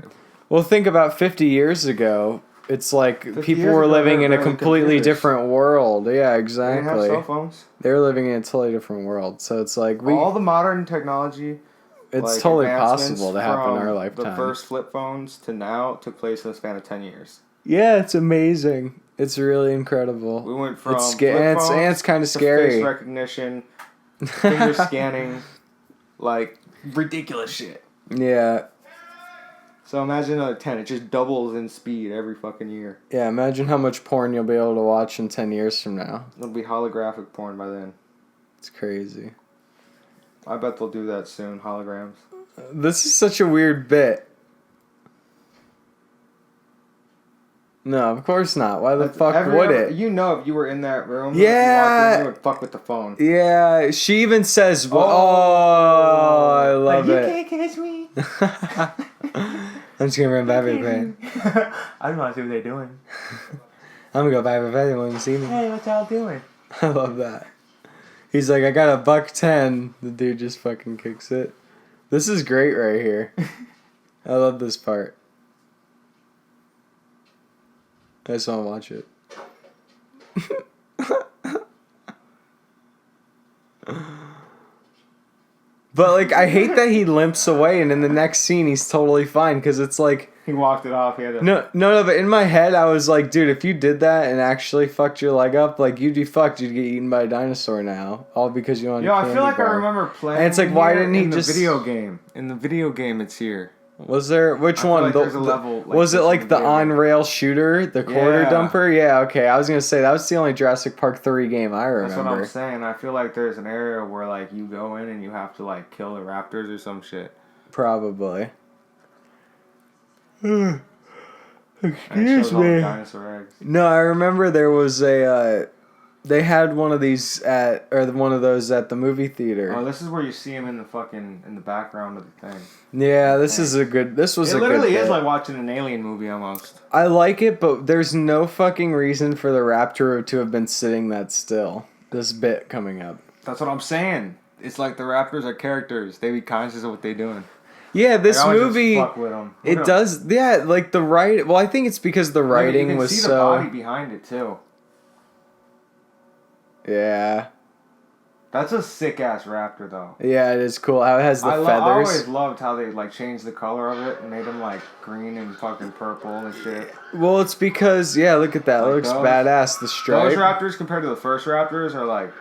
Well, think about 50 years ago. It's like 50 people years were ago, living they in were a barely completely computers. different world. Yeah, They didn't have exactly. cell phones. They were living in a totally different world. So it's like All the modern technology. it's like, totally advancements possible to happen in from our lifetime. The first flip phones to now took place in the span of 10 years. Yeah, it's amazing. It's really incredible. We went from It's flip and phones it's kind of to scary. face recognition, finger scanning, like ridiculous shit. Yeah. So imagine another 10. It just doubles in speed every fucking year. Yeah, imagine how much porn you'll be able to watch in 10 years from now. It'll be holographic porn by then. It's crazy. I bet they'll do that soon. Holograms. This is such a weird bit. No, of course not. Why the fuck would it? You know, if you were in that room, Yeah. if you walked in, you would fuck with the phone. Yeah, she even says, I love like, it. You can't catch me. I'm just gonna run by everybody. I don't want to see what they're doing. I'm gonna go by everybody when you see me. Hey, what y'all doing? I love that. He's like, I got a $1.10. The dude just fucking kicks it. This is great right here. I love this part. I just want to watch it. But, like, I hate that he limps away, and in the next scene, he's totally fine, because it's like... He walked it off. He had to... No, but in my head, I was like, dude, if you did that and actually fucked your leg up, like, you'd be fucked. You'd get eaten by a dinosaur now. All because you want a candy I feel like bar. I remember playing And it's like, why didn't he just... In the video game. In the video game, it's here. Was there... Which one? Like there's a level, like, was it like the game. on-rail shooter? The quarter Yeah. dumper? Yeah, okay. I was going to say, that was the only Jurassic Park 3 game I remember. That's what I'm saying. I feel like there's an area where, like, you go in and you have to, like, kill the raptors or some shit. Probably. And it Excuse shows all the me. dinosaur eggs. No, I remember there was a... they had one of these at... Or one of those at the movie theater. Oh, this is where you see him in the background of the thing. Yeah, this is a good... This was a good It literally is bit. like watching an alien movie almost. I like it, but there's no fucking reason for the raptor to have been sitting that still. This bit coming up. That's what I'm saying. It's like the raptors are characters. They be conscious of what they're doing. Yeah, this Like, I would movie... just fuck with 'em. It does... Yeah, like the writing... Well, I think it's because the writing you can was see so... the body behind it too. Yeah. That's a sick ass raptor though. Yeah, it is cool how it has the I feathers. always loved how they like changed the color of it and made them like green and fucking purple and shit. Well, it's because... Yeah, look at that. It Like looks those- badass, the stripe. Those raptors compared to the first raptors are like...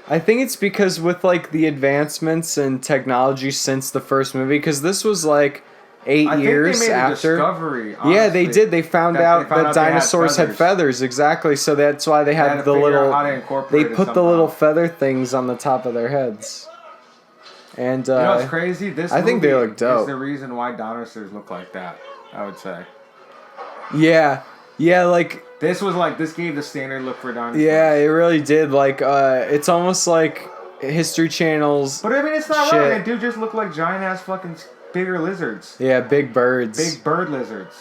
I think it's because with like the advancements in technology since the first movie, because this was like 8 I years think they made after. a discovery. Yeah, they honestly, did. They found that out they found that out they had dinosaurs had feathers. feathers. Exactly. So that's why they They had had to the figure out little. how to incorporate They it put the somehow. little feather things on the top of their heads. And You know what's crazy? This I think they movie look dope. is the reason why dinosaurs look like that, I would say. yeah, like This gave the standard look for dinosaurs. yeah, it really did. Like it's almost like History Channel's. But I mean, it's not shit. right. They do just look like giant ass fucking bigger lizards. Yeah, big birds. Big bird lizards.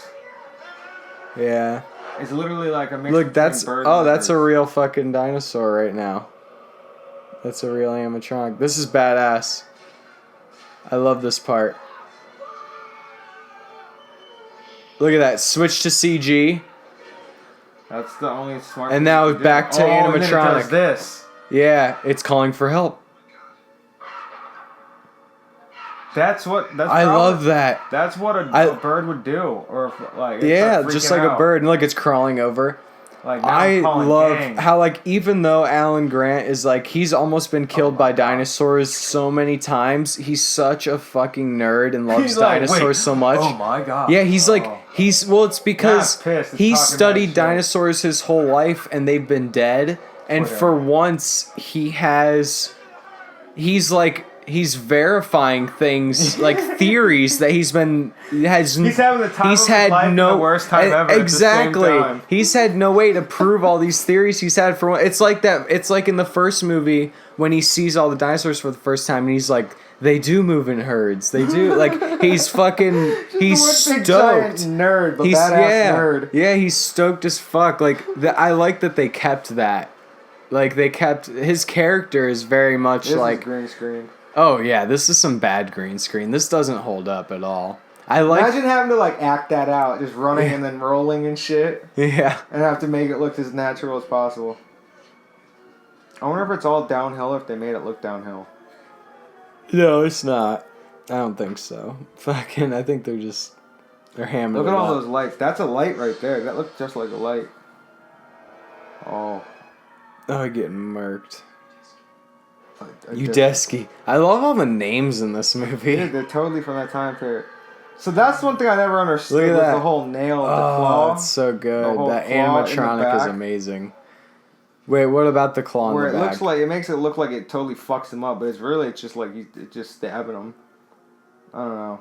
Yeah. It's literally like a mix Look, that's between bird that's a lizards. real fucking dinosaur right now. That's a real animatronic. This is badass. I love this part. Look at that. Switch to CG. That's the only smart. And thing now you can do. back to And then it animatronic. does this. Yeah, it's calling for help. That's I love that. That's what a I- bird would do, or if, like it's Yeah, like just freaking like a out. bird. And look, it's crawling over. Like now I I'm calling love gang. how, like, even though Alan Grant is like, he's almost been killed by dinosaurs so many times, he's such a fucking nerd and loves He's like, dinosaurs "Wait, so much. Oh my god. Yeah, he's like, Oh. well, it's because Yeah, pissed. It's he talking studied that shit. dinosaurs his whole life and they've been dead. And Whatever. for once, he's verifying things like theories that He's having the time he's of had his life and no the worst time ever at the same exactly. time. He's had no way to prove all these theories he's had for. It's like that. It's like in the first movie when he sees all the dinosaurs for the first time and he's like, they do move in herds. They do. Like he's fucking. He's Big giant stoked. nerd, the He's badass nerd. Yeah, he's stoked as fuck. Like I like that they kept that. Like they kept his character is very much This like. is green screen. Oh yeah, this is some bad green screen. This doesn't hold up at all. I like. Imagine having to like act that out, just running and then rolling and shit, Yeah. and have to make it look as natural as possible. I wonder if it's all downhill or if they made it look downhill. No, it's not. I don't think so. Fucking, I think they're hammering. Look at it all up. those lights. That's a light right there. That looks just like a light. Oh. Oh, getting murked. a Udesky. I love all the names in this movie. Dude, they're totally from that time period. So that's one thing I never Look understood at was that. the whole nail of the Oh, claw. it's so good. The whole That claw in the animatronic is back. amazing. Wait, what about the claw Where in it the back? looks like it makes it look like it totally fucks him up, but it's just like it's just stabbing him. I don't know.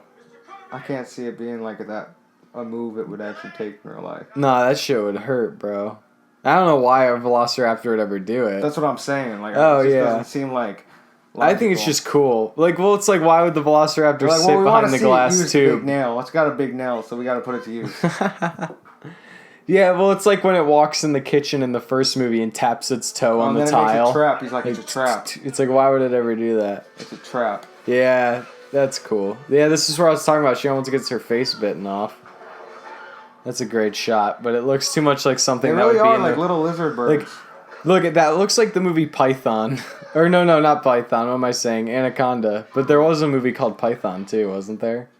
I can't see it being like a move it would actually take in real life. Nah, that shit would hurt, bro. I don't know why a velociraptor would ever do it. That's what I'm saying. Like, Oh, it just yeah. doesn't seem like. I think it's logical. just cool. Like, well, it's like, why would the velociraptor Like, sit we wanna behind the see it glass use the big tube? nail. It's got a big nail, so we got to put it to use. Yeah, well, it's like when it walks in the kitchen in the first movie and taps its toe on the then tile. It makes a trap. He's like, it's a trap. It's like, why would it ever do that? It's a trap. Yeah, that's cool. Yeah, this is where I was talking about. She almost gets her face bitten off. That's a great shot, but it looks too much like something They that would really be are in like the, little lizard birds. like. Look at that. It looks like the movie Python. Or no, not Python. What am I saying? Anaconda. But there was a movie called Python too, wasn't there?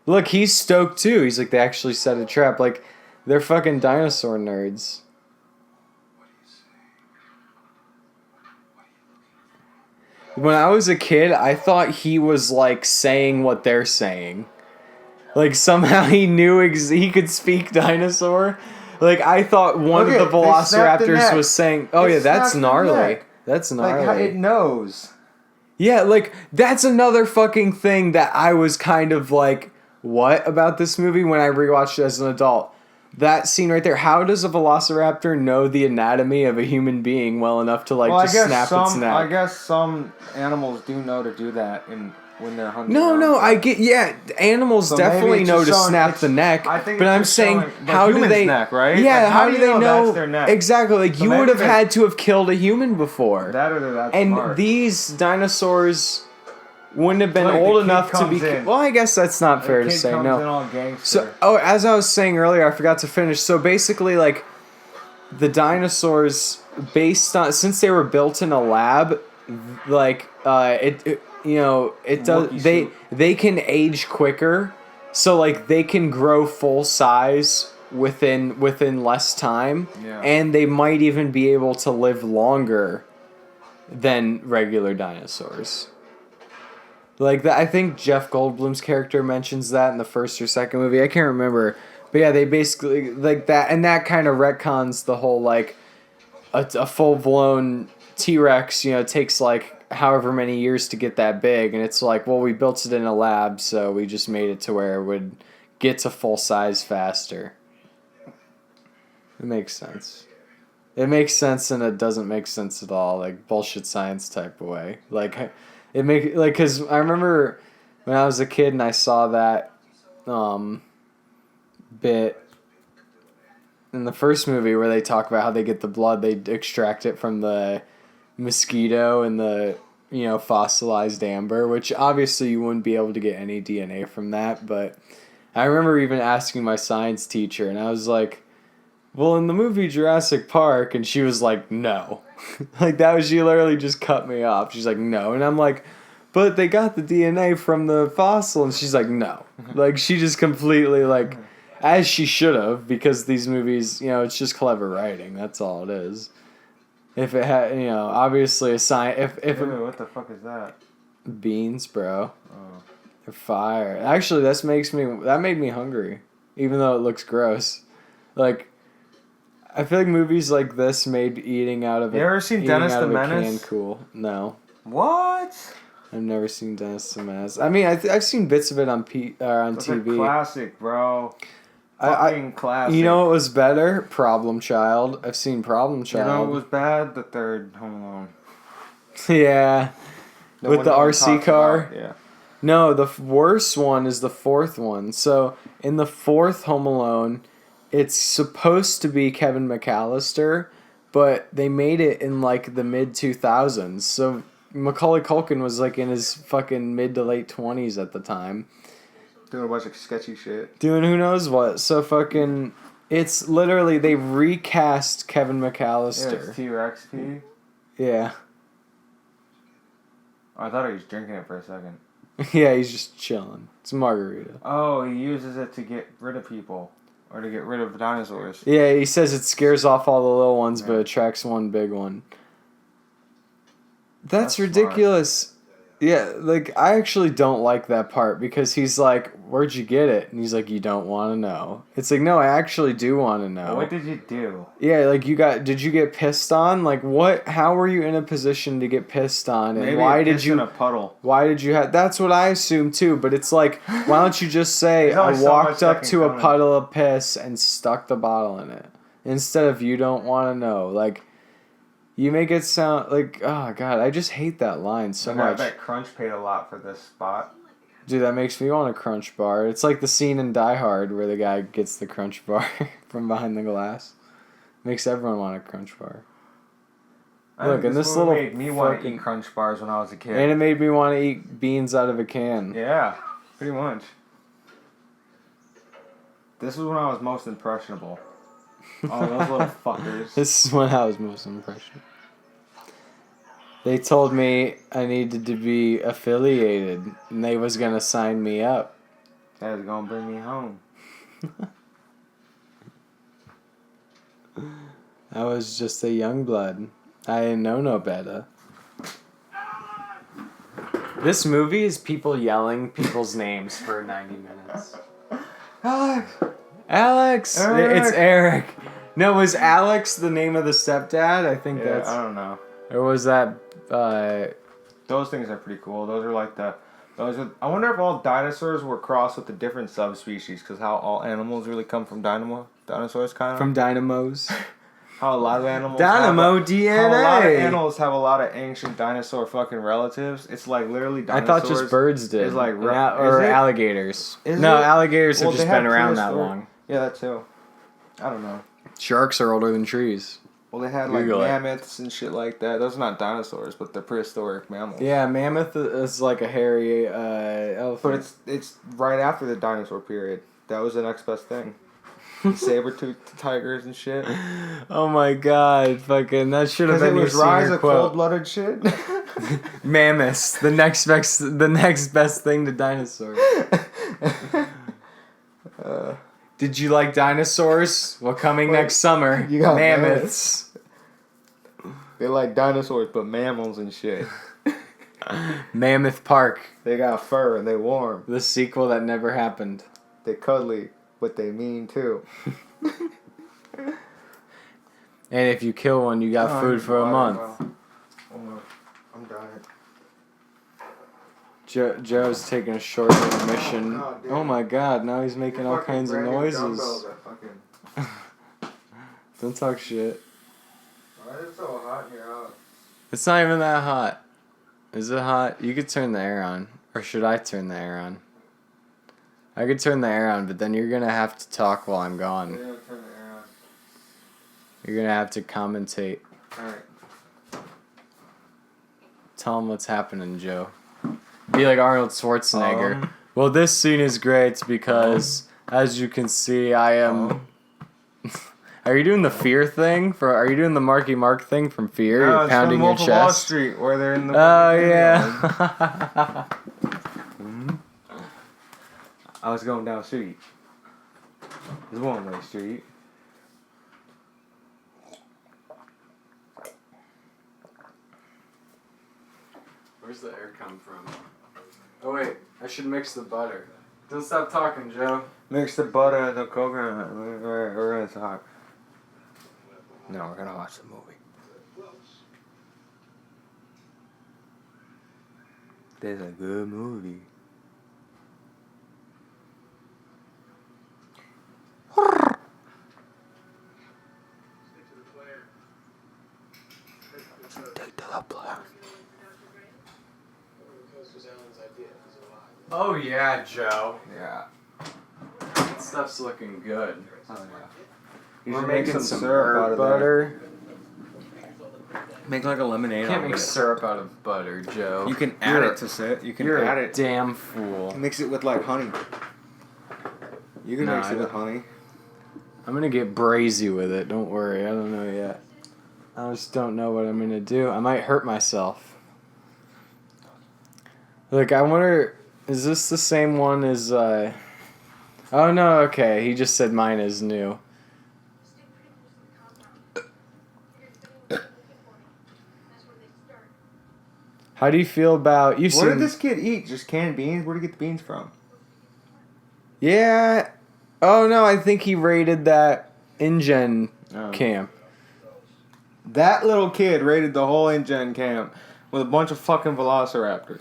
Look, he's stoked too. He's like, they actually set a trap. Like, they're fucking dinosaur nerds. When I was a kid, I thought he was like saying what they're saying. Like somehow he knew he could speak dinosaur. Like I thought one of the velociraptors was saying, "Oh yeah, that's gnarly. That's gnarly." Like it knows. Yeah, like that's another fucking thing that I was kind of like, what about this movie when I rewatched it as an adult? That scene right there. How does a velociraptor know the anatomy of a human being well enough to like just snap its neck? I guess some animals do know to do that when they're hunting. No, I get, yeah, animals definitely know to snap the neck, but I'm saying, how do they, neck, right? Yeah, like, how do they know, that's their neck? Exactly, like so you would have had to have killed a human before. That or that's and smart. These dinosaurs wouldn't have been old enough to be, well, I guess that's not fair to say, no. So, as I was saying earlier, I forgot to finish, so basically, like, the dinosaurs, based on, since they were built in a lab, like, you know, it does. They can age quicker, so like they can grow full size within less time, and they might even be able to live longer than regular dinosaurs. Like that, I think Jeff Goldblum's character mentions that in the first or second movie. I can't remember, but yeah, they basically like that, and that kind of retcons the whole like a full blown T-Rex. You know, takes like however many years to get that big, and it's like, well, we built it in a lab, so we just made it to where it would get to full size faster. It makes sense. It makes sense, and it doesn't make sense at all, like bullshit science type of way. Like it make like because I remember when I was a kid and I saw that bit in the first movie where they talk about how they get the blood, they extract it from the mosquito and the, you know, fossilized amber, which obviously you wouldn't be able to get any DNA from that, but I remember even asking my science teacher, and I was like, well, in the movie Jurassic Park, and she was like, no. Like, that was, she literally just cut me off. She's like, no. And I'm like, but they got the DNA from the fossil, and she's like, no. Like, she just completely, like, as she should have, because these movies, you know, it's just clever writing. That's all it is. If it had, you know, obviously a sign. Ew, what the fuck is that? Beans, bro. Oh. They're fire. Actually, that made me hungry, even though it looks gross. Like, I feel like movies like this made eating out of You ever seen Dennis the Menace? Can cool. No. What? I've never seen Dennis the Menace. I mean, I've seen bits of it on That's TV. A classic, bro. Classic. You know what was better? Problem Child. I've seen Problem Child. You know what was bad? The third Home Alone. Yeah. With the RC car? Yeah. No, the worst one is the fourth one. So, in the fourth Home Alone, it's supposed to be Kevin McAllister, but they made it in, like, the mid-2000s. So, Macaulay Culkin was, like, in his fucking mid to late 20s at the time. Doing a bunch of sketchy shit. Doing who knows what. So fucking... It's literally... They recast Kevin McAllister. Yeah, it's T-Rex pee. Yeah. Oh, I thought he was drinking it for a second. Yeah, he's just chilling. It's a margarita. Oh, he uses it to get rid of people. Or to get rid of dinosaurs. Yeah, he says it scares off all the little ones, but attracts one big one. That's ridiculous. Smart. Yeah, like, I actually don't like that part because he's like, where'd you get it? And he's like, you don't want to know. It's like, no, I actually do want to know. What did you do? Yeah, like, did you get pissed on? Like, how were you in a position to get pissed on? And maybe why did you... in a puddle. Why did you have... That's what I assume, too, but it's like, why don't you just say, I walked up to a puddle of piss and stuck the bottle in it? Instead of, you don't want to know. Like... You make it sound like, oh god, I just hate that line so much. I bet Crunch paid a lot for this spot. Dude, that makes me want a Crunch Bar. It's like the scene in Die Hard where the guy gets the Crunch Bar from behind the glass. Makes everyone want a Crunch Bar. Look, and this movie little made me want to fucking- eat Crunch Bars when I was a kid. And it made me want to eat beans out of a can. Yeah, pretty much. This was when I was most impressionable. Oh, those little fuckers. This is when I was most impressionable. They told me I needed to be affiliated, and they was gonna sign me up. That was gonna bring me home. I was just a young blood. I didn't know no better. This movie is people yelling people's names for 90 minutes. Alex! Alex! Eric! It's Eric. No, was Alex the name of the stepdad? I think Yeah, that's... I don't know. Or was that... Those things are pretty cool. Those are like the... I wonder if all dinosaurs were crossed with the different subspecies, because how all animals really come from dinosaurs, kind of. from Dynamos? How a lot of animals Dynamo have DNA! How a lot of animals have a lot of ancient dinosaur fucking relatives. It's like literally I dinosaurs. thought just birds did. Is like or is it? alligators. Is no, it? alligators have Well, just they have been around that prehistoric- long. Yeah, that too. I don't know. Sharks are older than trees. Well, they had like Google it. mammoths and shit like that. Those are not dinosaurs, but they're prehistoric mammals. Yeah, mammoth is like a hairy elephant. But it's right after the dinosaur period. That was the next best thing. Saber-toothed tigers and shit. Oh my god, fucking that should have Because been it your was rise senior of quote. cold-blooded shit. Mammoths, the next best thing to dinosaurs. Did you like dinosaurs? Well, coming Wait, next summer, you got mammoths. They're like dinosaurs, but mammals and shit. Mammoth Park, They got fur and they warm. the sequel that never happened. They cuddly, but they mean too. And if you kill one, you got food for a month. I'm dying. Joe's taking a short intermission. Oh, damn. Oh my god, now he's making all kinds of noises. Don't talk shit. Why is it so hot in your house? It's not even that hot. Is it hot? You could turn the air on. Or should I turn the air on? I could turn the air on, but then you're gonna have to talk while I'm gone. Turn the air on. You're gonna have to commentate. Alright. Tell him what's happening, Joe. Be like Arnold Schwarzenegger. Well, this scene is great because, as you can see, I am... Are you doing the Fear thing? Are you doing the Marky Mark thing from Fear? No, You're it's pounding from your Wolf of Wall chest? Street, where they're in the... Oh, yeah. I was going down the street. It's one-way street. Where's the air come from? Oh, wait. I should mix the butter. Don't stop talking, Joe. Mix the butter and the coconut. We're gonna talk. No, we're gonna watch the movie. This is a good movie. Stick to the player. Take to the player. This was Alan's idea. He's alive. Oh, yeah, Joe. Yeah. That stuff's looking good. Oh, yeah. We're should making make some syrup out herb of butter. Make like a lemonade. You can't make syrup out of butter, Joe. You can add it to sit. You can You're add a it. damn fool. Mix it with like honey. You can No, mix I it with don't- honey. I'm gonna get brazy with it. Don't worry. I don't know yet. I just don't know what I'm gonna do. I might hurt myself. Look, I wonder. Is this the same one as? Oh no. Okay, he just said mine is new. How do you feel about you? What did this kid eat? Just canned beans? Where did he get the beans from? Yeah. Oh no, I think he raided that InGen Oh. camp. That little kid raided the whole InGen camp with a bunch of fucking velociraptors.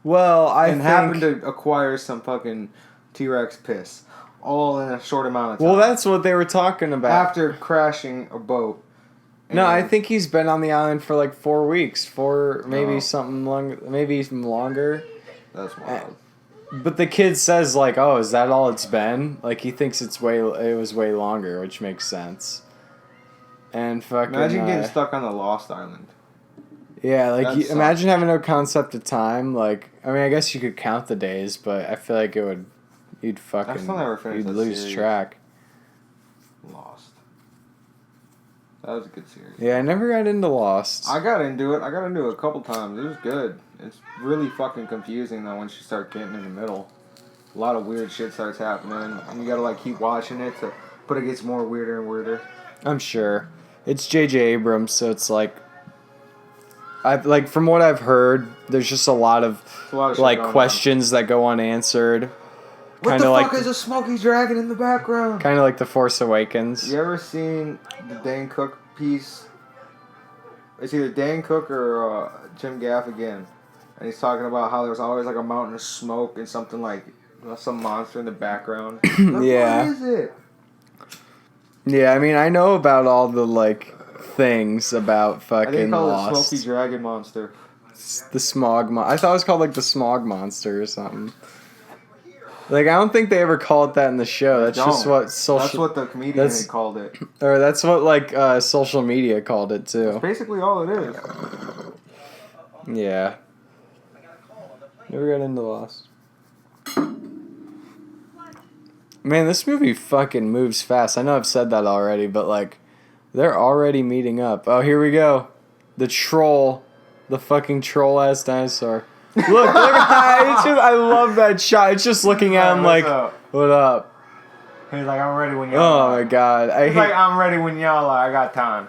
Well, I And think. happened to acquire some fucking T-Rex piss. All in a short amount of time. Well, that's what they were talking about. After crashing a boat. No, I And- think he's been on the island for like 4 weeks. Maybe Oh. something longer, maybe even longer. That's wild. But the kid says like, "Oh, is that all it's been?" Like he thinks it was way longer, which makes sense. And fucking Imagine getting stuck on the Lost Island. yeah, like That sucks. imagine having no concept of time. Like I mean, I guess you could count the days, but I feel like you'd fucking still never finished you'd that lose series. track. Lost. That was a good series. Yeah, I never got into Lost. I got into it. A couple times. It was good. It's really fucking confusing though once you start getting in the middle. A lot of weird shit starts happening, and you gotta like keep watching it, but it gets more weirder and weirder. I'm sure it's J.J. Abrams, so it's like I've like from what I've heard, there's just a lot of It's a lot of shit like going on. questions that go unanswered. What Kinda the like fuck is a smoky dragon in the background? Kind of like The Force Awakens. You ever seen the Dane Cook piece? It's either Dane Cook or Jim Gaffigan. And he's talking about how there's always like a mountain of smoke and something like some monster in the background. Like, Yeah. What is it? Yeah, I mean, I know about all the like things about I think fucking they call it a Lost. smoky dragon monster. The smog. I thought it was called like the smog monster or something. Like I don't think they ever call it that in the show. That's just what social. That's what the comedian that's- had called it. Or that's what like social media called it too. That's basically all it is. Yeah. Never got into Lost. Man, this movie fucking moves fast. I know I've said that already, but like, they're already meeting up. Oh, here we go. The troll. The fucking troll ass dinosaur. Look at that. I love that shot. It's just looking at him like, what up? He's like, I'm ready when y'all Oh my god. He's like, I'm ready when y'all are. I got time.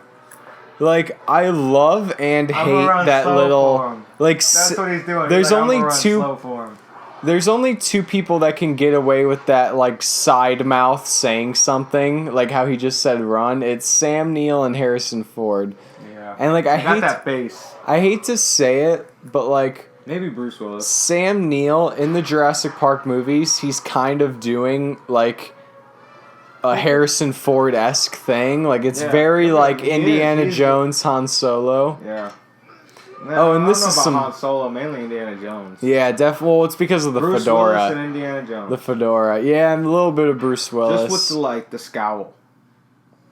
Like, I love and I'm gonna hate run that slow little. for him. Like, That's what he's doing. there's He's like, only I'm gonna run two. slow for him. There's only two people that can get away with that, like, side mouth saying something, like how he just said run. It's Sam Neill and Harrison Ford. Yeah. And, like, I He got hate that bass. I hate to say it, but, like, Maybe Bruce Willis. Sam Neill in the Jurassic Park movies, he's kind of doing, like, a Harrison Ford-esque thing. Like, it's Yeah. very, Yeah, like, he is. Indiana He is. Jones, Han Solo. Yeah. Oh, and this I don't know is about some- Han Solo, mainly Indiana Jones. Yeah, definitely. Well, it's because of the Bruce Willis and fedora. Indiana Jones. The fedora. Yeah, and a little bit of Bruce Willis. Just with the scowl.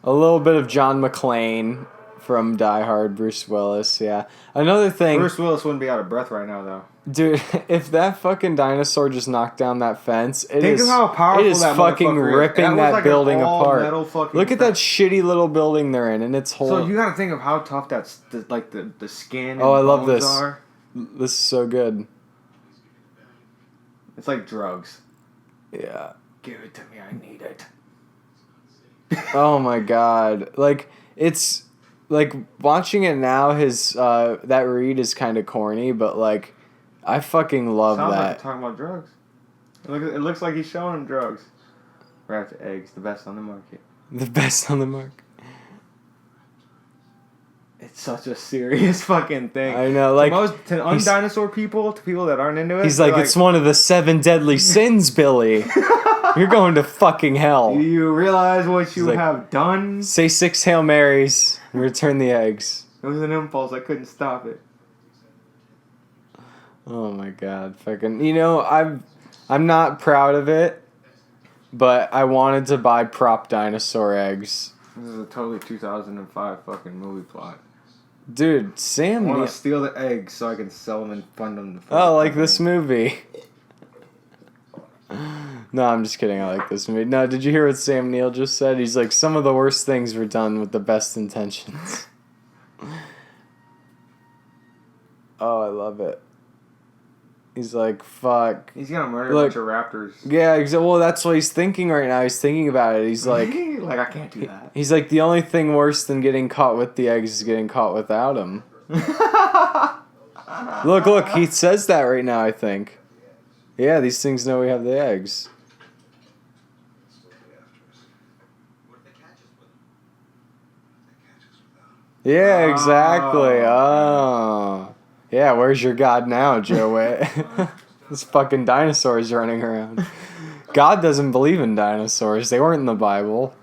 A little bit of John McClane from Die Hard, Bruce Willis, yeah. Another thing, Bruce Willis wouldn't be out of breath right now, though. dude, if that fucking dinosaur just knocked down that fence, Think of how powerful it is that fucking motherfucker is. ripping That was that like an building apart. all-metal fucking Look at that fence. shitty little building they're in, and it's whole. So you gotta think of how tough that's the skin and Oh, I love bones this. are. This is so good. It's like drugs. Yeah. Give it to me, I need it. Oh my god. Like, it's like watching it now, his that read is kind of corny, but like I fucking love Sounds like that. you're talking about drugs. It looks like he's showing him drugs. Wrapped eggs, the best on the market. The best on the market. It's such a serious fucking thing. I know, like to undinosaur people, to people that aren't into it. he's they're like, it's one of the 7 deadly sins, Billy. You're going to fucking hell. Do you realize what you like- have done? Say 6 Hail Marys and return the eggs. It was an impulse. I couldn't stop it. Oh my god, fucking. You know, I'm not proud of it, but I wanted to buy prop dinosaur eggs. This is a totally 2005 fucking movie plot. Dude, I Sam want Neill. to steal the eggs so I can sell them and fund them. Oh, like this movie. No, I'm just kidding. I like this movie. No, did you hear what Sam Neill just said? He's like, some of the worst things were done with the best intentions. Oh, I love it. He's like, fuck. He's gonna murder Look. a bunch of raptors. Yeah, well, that's what he's thinking right now. He's thinking about it. He's like, like I can't do that. he's like, the only thing worse than getting caught with the eggs is getting caught without them. Look, he says that right now, I think. Yeah, these things know we have the eggs. What if they catch us with them? They catch us without. Yeah, exactly. Oh. Oh. Yeah, where's your God now, Joe Witt? This fucking dinosaurs running around. God doesn't believe in dinosaurs. They weren't in the Bible.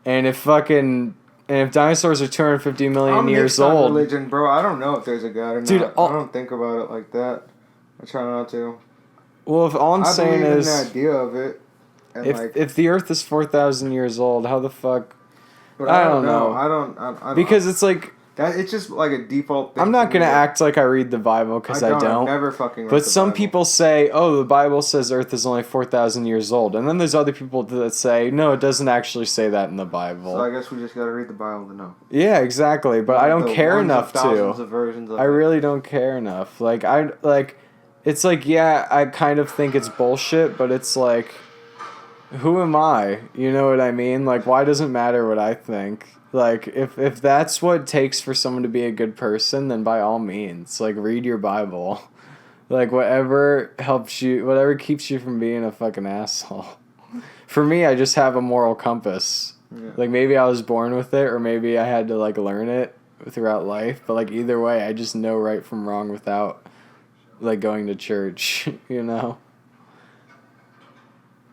And if dinosaurs are 250 million I'm years mixed on old. religion, bro. I don't know if there's a God or Dude, not. I don't think about it like that. I try not to. Well, if all I'm I saying believe in is, the idea of it. And if the Earth is 4,000 years old, how the fuck? but I don't know. I don't. Because it's like, It's just like a default thing. I'm not for gonna me. act like I read the Bible because I I've don't. never fucking read But the some Bible. people say, oh, the Bible says Earth is only 4,000 years old, and then there's other people that say, no, it doesn't actually say that in the Bible. So I guess we just gotta read the Bible to know. Yeah, exactly. But I don't The care ones of enough thousands to. of versions of I it. really don't care enough. Like it's like, yeah, I kind of think it's bullshit, but it's like, who am I? You know what I mean? Like, why does it matter what I think? Like, if that's what it takes for someone to be a good person, then by all means, like, read your Bible. Like, whatever helps you, whatever keeps you from being a fucking asshole. For me, I just have a moral compass. Yeah. Like, maybe I was born with it, or maybe I had to, like, learn it throughout life. But, like, either way, I just know right from wrong without, like, going to church, you know?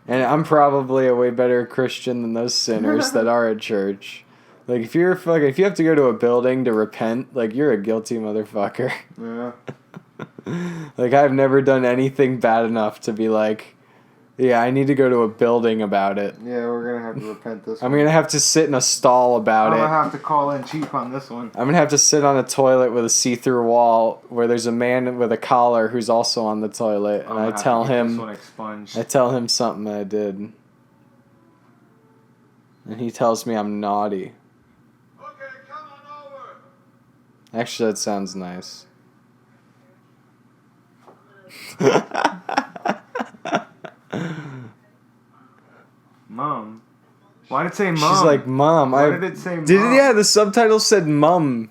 And I'm probably a way better Christian than those sinners that are at church. Like, if you have to go to a building to repent, like, you're a guilty motherfucker. Yeah. Like, I've never done anything bad enough to be like, yeah, I need to go to a building about it. Yeah, we're gonna have to repent this I'm one. gonna have to sit in a stall about I'm it. gonna have to call in cheap on this one. I'm gonna have to sit on a toilet with a see-through wall where there's a man with a collar who's also on the toilet, and I tell This him one expunged. I tell him something I did. And he tells me I'm naughty. Okay, come on over. Actually, that sounds nice. Mom. Why did it say mom? She's like, Mom. Why did it say mom? Yeah, the subtitle said Mum.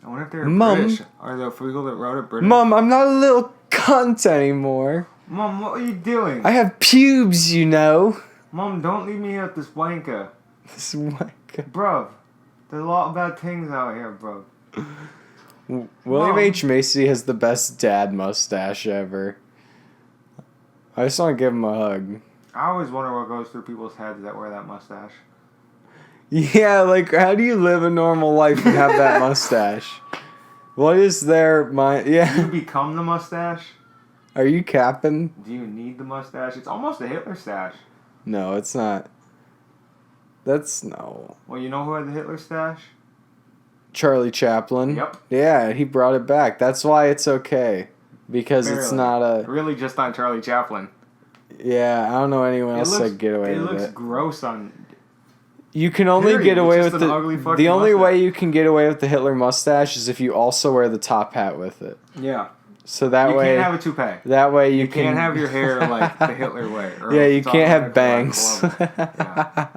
I wonder if they're Mom. British. Are the people that wrote it British? Mum, I'm not a little cunt anymore. Mom, what are you doing? I have pubes, you know. Mom, don't leave me here with this wanker. This wanker. Bruv, there's a lot of bad things out here, bruv. William Mom. H. Macy has the best dad mustache ever. I just want to give him a hug. I always wonder what goes through people's heads that wear that mustache. Yeah, like, how do you live a normal life and have that mustache? What is their mind? Do you Yeah. become the mustache? Are you capping? Do you need the mustache? It's almost a Hitler stash. No, it's not. That's no. Well, you know who had the Hitler stash? Charlie Chaplin. Yep. Yeah, he brought it back. That's why it's okay. Because it's Barely. not a. Really just on Charlie Chaplin. Yeah, I don't know anyone else that get away it with looks it. gross on... You can only Period. get away It's with just an ugly the fucking only mustache. way you can get away with the Hitler mustache is if you also wear the top hat with it. Yeah. So that You way, can't have a toupee. that way you, You can't have your hair like the Hitler way. Or Yeah, else you it's can't have automatically bangs. like Columbus. Yeah.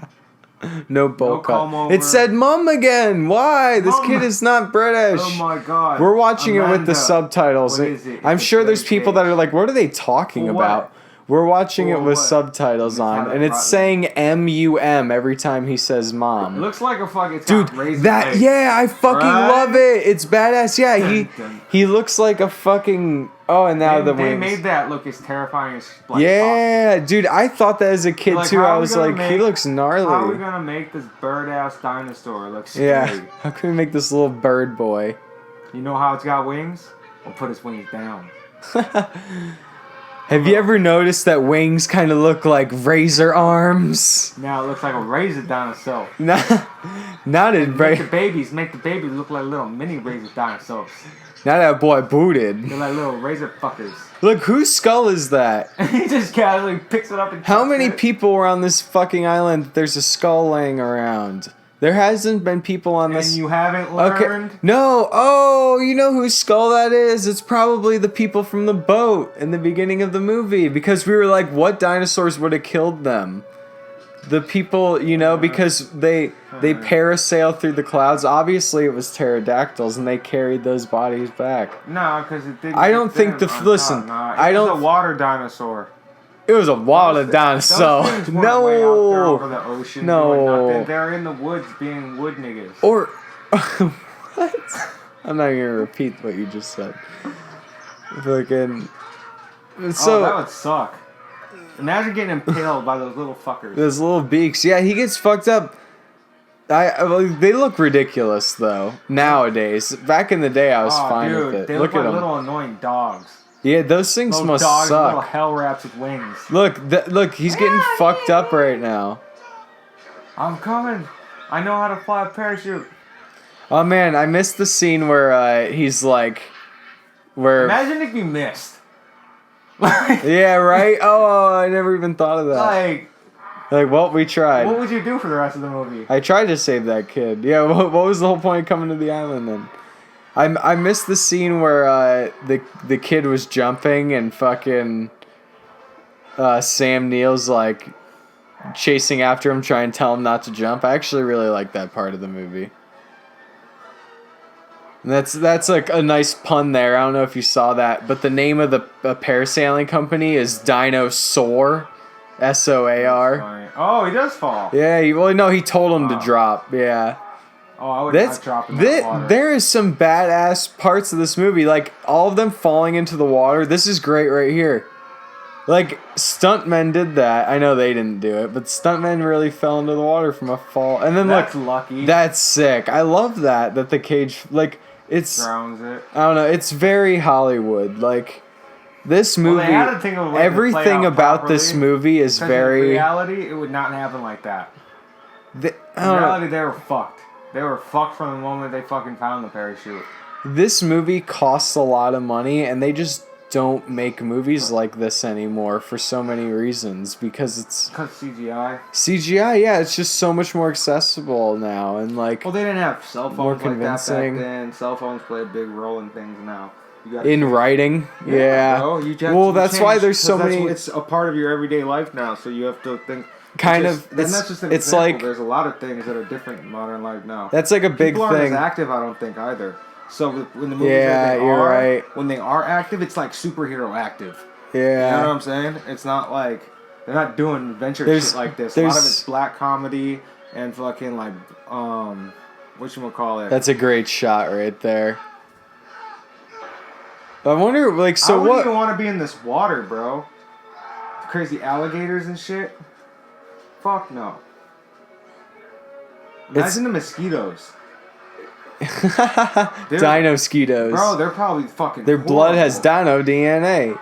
No bowl comb cut. over. It said "Mum" again. Why? This Mum. kid is not British. Oh my god. We're watching it with Amanda. the subtitles. What is it? I'm It's a sure there's British people that page. are like, "What are they talking For what? about?" We're watching it For with what? subtitles It's on, how and they it's brought- saying "MUM" every time he says It "Mom." looks like a fuck. It's Dude, got raised that legs. yeah, I fucking Right? love it. It's badass. Yeah, Dun, dun. he looks like a fucking. Oh, and now the They wings. made that look as terrifying as like, Yeah, dude, I thought that as a kid Like, too. how I are we was gonna like, he make- looks gnarly. How are we gonna make this bird ass dinosaur look scary? Yeah, how can we make this little bird boy? You know how it's got wings? We'll put his wings down. Have you ever noticed that wings kind of look like razor arms? Now it looks like a razor dinosaur. Not it, Make the right? babies look like little mini razor dinosaurs. Not that boy booted. They're like little razor fuckers. Look, whose skull is that? He just casually picks it up and How chucks many it. people were on this fucking island that there's a skull laying around? There hasn't been people on And this. you haven't Okay. learned? No. Oh, you know whose skull that is? It's probably the people from the boat in the beginning of the movie because we were like, what dinosaurs would have killed them? The people, you know, because they parasail through the clouds. Obviously, it was pterodactyls, and they carried those bodies back. No, because it didn't. I don't get think them the- on listen, top. Nah, I it was don't- a water dinosaur. It was a water Those dinosaur. things weren't way out there over No. the ocean No. doing nothing. They're in the woods being wood niggas. Or what? I'm not gonna repeat what you just said. Fucking. So that would suck. Imagine getting impaled by those little fuckers. those little beaks. Yeah, he gets fucked up. Well, they look ridiculous though nowadays. Back in the day, I was fine dude, with it. they Look look at like them. little annoying dogs. Yeah, those things Little must dogs, little suck. hell rats with wings. Look, he's getting fucked up right now. I'm coming. I know how to fly a parachute. Oh man, I missed the scene where he's like, where. Imagine if you missed. Yeah, right. Oh, I never even thought of that. Like, well, we tried. What would you do for the rest of the movie? I tried to save that kid. Yeah, what was the whole point of coming to the island then? I missed the scene where the kid was jumping and fucking Sam Neill's like chasing after him, trying to tell him not to jump. I actually really like that part of the movie. And that's like a nice pun there. I don't know if you saw that, but the name of the parasailing company is Dinosaur, SOAR. Oh, he does fall. Yeah, he told him to drop. Yeah. Oh, I would not drop in that water. There is some badass parts of this movie, like all of them falling into the water. This is great right here. Like stuntmen did that. I know they didn't do it, but stuntmen really fell into the water from a fall. And then that's look, lucky. That's sick. I love that the cage it's drowns it. I don't know. It's very Hollywood. Like this movie, they had to think of a way to everything play out about properly, this movie is very. In reality, it would not happen like that. In reality, they were fucked. They were fucked from the moment they fucking found the parachute. This movie costs a lot of money, and they just don't make movies like this anymore for so many reasons. Because CGI. CGI, yeah, it's just so much more accessible now, and like. Well, they didn't have cell phones more like convincing. that back then. Cell phones play a big role in things now. In writing, yeah. Bro, that's why there's so many. It's a part of your everyday life now, so you have to think. That's just an it's example. like there's a lot of things that are different in modern life now. That's like a big People aren't thing. as active, I don't think either. So when the movies when they are active, it's like superhero active. Yeah, you know what I'm saying? It's not like they're not doing adventure shit like this. A lot of it's black comedy and fucking like whatchamacallit. That's a great shot right there. I wonder, like, so I wouldn't what? even want to be in this water, bro. Crazy alligators and shit. Fuck no. Imagine the mosquitoes. Dino-skeetos. Bro, they're probably fucking Their horrible. blood has dino DNA.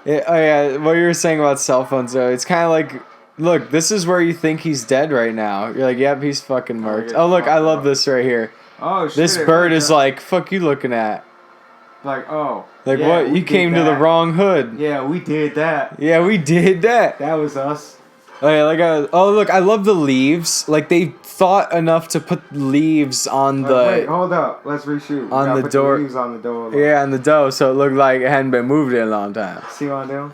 What you were saying about cell phones, though, it's kind of like, look, this is where you think he's dead right now. You're like, yep, he's fucking murked. Oh, look, I love this right here. Oh, shit. This bird is like, fuck you looking at. Like, oh. Like, yeah, what? You came to the wrong hood. Yeah, we did that. Yeah, we did that. That was us. Oh, yeah, look, I love the leaves. Like, they thought enough to put leaves on the... Wait, hold up. Let's reshoot. On the door. The leaves on the door. Yeah, on the door, so it looked like it hadn't been moved in a long time. See what I'm doing?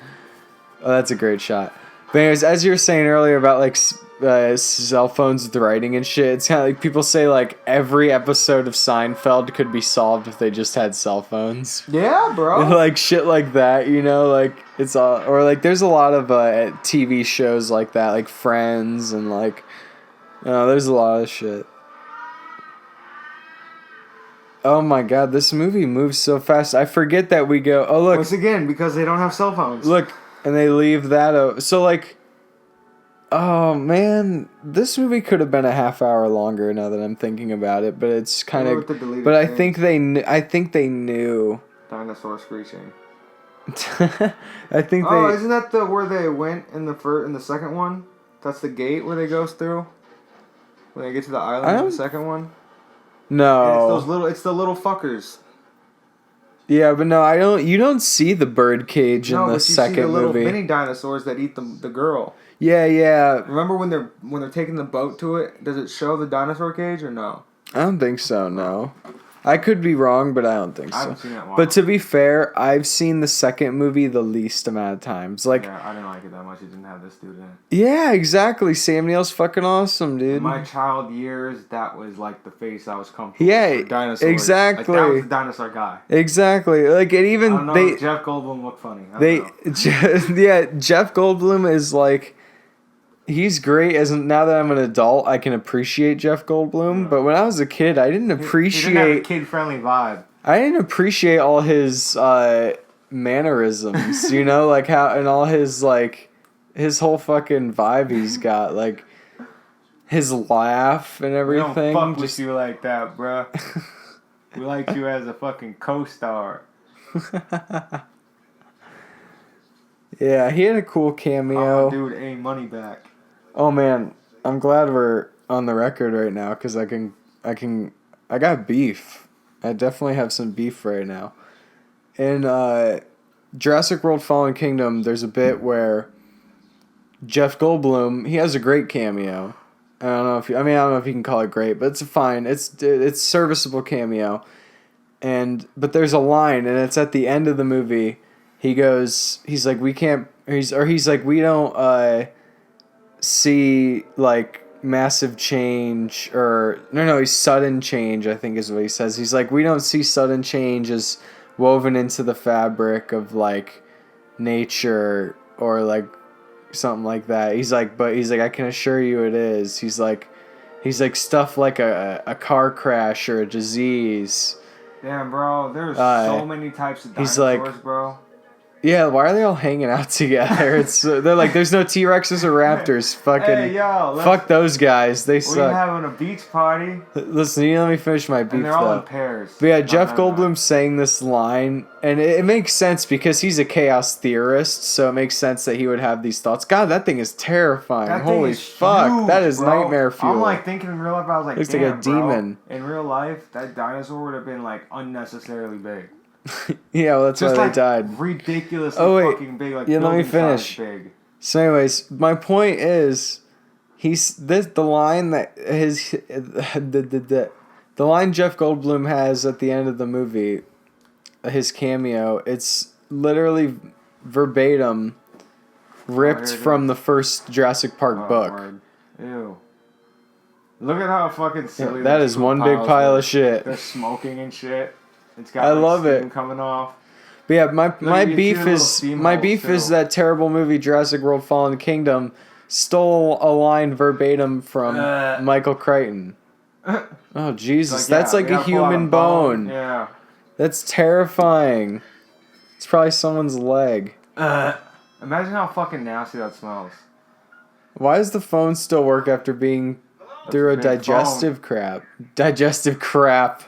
Oh, that's a great shot. But anyways, as you were saying earlier about, like, cell phones with writing and shit, it's kind of like people say, like, every episode of Seinfeld could be solved if they just had cell phones. Yeah, bro. Like, shit like that, you know? Like, it's all... Or, like, there's a lot of TV shows like that, like Friends and, like... there's a lot of shit. Oh my god, this movie moves so fast. I forget that we go... Oh, look. Once again, because they don't have cell phones. Look, and they leave that... So, like... Oh, man. This movie could have been a half hour longer now that I'm thinking about it, but it's kind of... But I think they knew... Dinosaur screeching. I think isn't that where they went in the second one? That's the gate where they goes through? When they get to the island in the second one? No. And it's the little fuckers. Yeah, but no, you don't see the bird cage in the second movie. No, but you see the little mini dinosaurs that eat the girl. Yeah. Remember when they're taking the boat to it? Does it show the dinosaur cage or no? I don't think so, no. I could be wrong, but I don't think so. I haven't seen that one. But to be fair, I've seen the second movie the least amount of times. Like, yeah, I didn't like it that much. It didn't have this dude in it. Yeah, exactly. Sam Neill's fucking awesome, dude. In my child years, that was like the face I was comfortable with. Dinosaurs. Exactly. Like, that was the dinosaur guy. Exactly. Like, it even... I don't know, Jeff Goldblum looked funny. Jeff Goldblum is like... He's great. Now that I'm an adult, I can appreciate Jeff Goldblum. Yeah. But when I was a kid, I didn't appreciate... He didn't have a kid-friendly vibe. I didn't appreciate all his mannerisms, you know? Like, how... And all his, like... His whole fucking vibe he's got. Like, his laugh and everything. We don't fuck with you like that, bruh. We like you as a fucking co-star. Yeah, he had a cool cameo. Oh, dude, A money back. Oh man, I'm glad we're on the record right now because I got beef. I definitely have some beef right now. In Jurassic World: Fallen Kingdom, there's a bit where Jeff Goldblum, he has a great cameo. I don't know if you can call it great, but it's fine. It's serviceable cameo. But there's a line, and it's at the end of the movie. He's like, we can't. He's like, we don't see like massive change or no, he's sudden change. I think is what he says. He's like, we don't see sudden change as woven into the fabric of like nature or like something like that. He's like, I can assure you it is. He's like stuff like a car crash or a disease. Damn, bro. There's so many types of dinosaurs, bro. Yeah, why are they all hanging out together? It's they're like, there's no T-Rexes or Raptors. Fucking hey, yo, fuck those guys. They suck. We're having a beach party. Listen, you let me finish my beef. And they're all in pairs. But yeah, Jeff Goldblum saying this line, and it makes sense because he's a chaos theorist, so it makes sense that he would have these thoughts. God, that thing is terrifying. Holy fuck, huge, that is bro. nightmare fuel. I'm like thinking in real life, I was like, looks damn, like a demon. Bro, in real life, that dinosaur would have been like unnecessarily big. Yeah, well, that's just why like they died. Ridiculously fucking big. Like, yeah, let me finish. Big. So, anyways, my point is, the line that the line Jeff Goldblum has at the end of the movie, his cameo, it's literally verbatim ripped from the first Jurassic Park book. Word. Ew. Look at how fucking silly that is one big pile of shit. They're smoking and shit. It's got I love steam it coming off. But yeah, my beef is that terrible movie Jurassic World: Fallen Kingdom stole a line verbatim from Michael Crichton. Oh Jesus, that's like a human bone. Yeah. That's terrifying. It's probably someone's leg. Imagine how fucking nasty that smells. Why does the phone still work after being through a digestive crap? Digestive crap.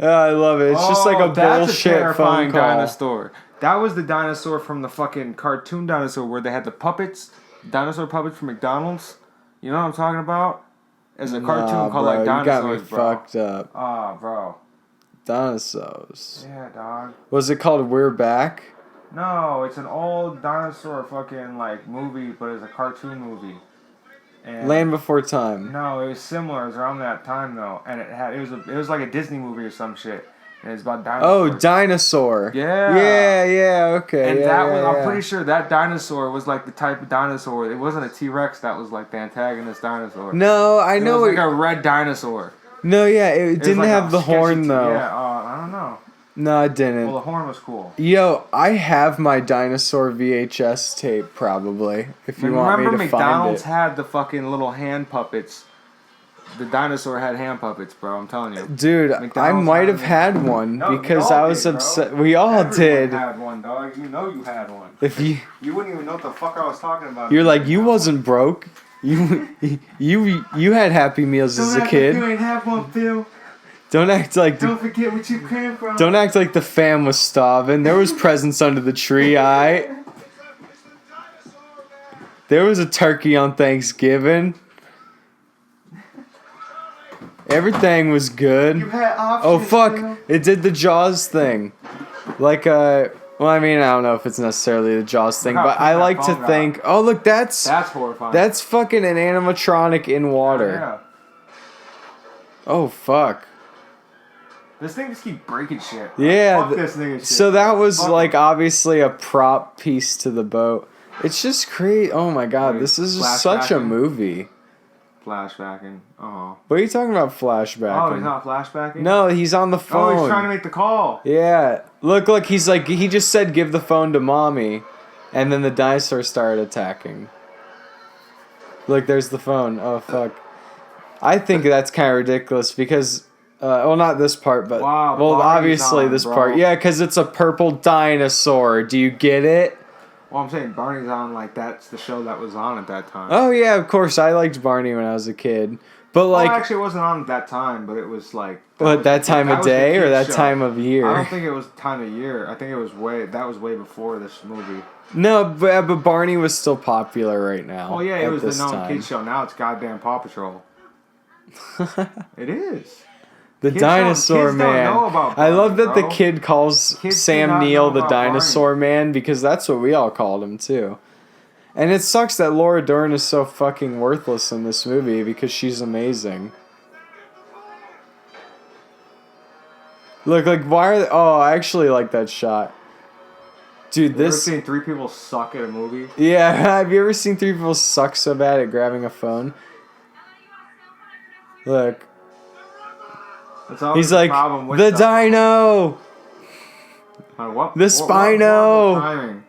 I love it. It's just like a bullshit phone call. Dinosaur. That was the dinosaur from the fucking cartoon dinosaur where they had the puppets, dinosaur puppets from McDonald's. You know what I'm talking about? As a cartoon called like Dinosaurs, you got me fucked up. Bro. Dinosaurs. Yeah, dog. Was it called We're Back? No, it's an old dinosaur fucking like movie, but it's a cartoon movie. And Land Before Time. No, it was similar. It was around that time though, and it was like a Disney movie or some shit. And it's about dinosaurs. Oh, Dinosaur. Yeah. Yeah. Okay. And yeah, I'm pretty sure that dinosaur was like the type of dinosaur. It wasn't a T-Rex. That was like the antagonist dinosaur. No, I know. It was like a red dinosaur. No, yeah, it didn't like have the horn though. Yeah. I don't know. No, it didn't. Well, the horn was cool. Yo, I have my dinosaur VHS tape probably. If you want me to find it. Remember McDonald's had the fucking little hand puppets. The dinosaur had hand puppets, bro. I'm telling you. Dude, I might have had one because I was upset. We all did. You had one, dog. You know you had one. If you wouldn't even know what the fuck I was talking about. You're like, you wasn't broke. You had Happy Meals as a kid. You ain't have one, Phil. Don't act like. Don't forget what you came from. Don't act like the fam was starving. There was presents under the tree, alright? There was a turkey on Thanksgiving. Everything was good. You had options, oh fuck! Phil. It did the Jaws thing, like well, I mean, I don't know if it's necessarily the Jaws thing, but I like to think. Oh look, that's horrifying. That's fucking an animatronic in water. Yeah. Oh fuck. This thing just keep breaking shit. Yeah. Fuck this thing and shit. So that was like obviously a prop piece to the boat. It's just crazy. Oh my god, this is just such a movie. Flashbacking. Oh. What are you talking about flashbacking? Oh, he's not flashbacking? No, he's on the phone. Oh, he's trying to make the call. Yeah. Look, he's like, he just said give the phone to mommy. And then the dinosaur started attacking. Look, there's the phone. Oh, fuck. I think that's kind of ridiculous because, well, not this part, but, wow, well, Barney's obviously on, this bro. part. Yeah, because it's a purple dinosaur. Do you get it? Well, I'm saying Barney's on, like, that's the show that was on at that time. Oh, yeah, of course. I liked Barney when I was a kid. But like, actually, it wasn't on at that time, but it was like. what, that time of day or that time of year? I don't think it was time of year. I think it was way before this movie. No, but Barney was still popular right now. Oh yeah, it was the known time. kids show. Now it's goddamn Paw Patrol. It is. The Kids dinosaur don't man. know about I love Barney, that the bro. kid calls Kids do Sam not Neill know the about dinosaur man because that's what we all called him too. And it sucks that Laura Dern is so fucking worthless in this movie because she's amazing. Look, like, why are they... Oh, I actually like that shot. Dude, You ever this... seen 3 people suck at a movie? Yeah, have you ever seen 3 people suck so bad at grabbing a phone? Look. That's always He's like, problem with the stuff. dino! What? The Spino! What timing?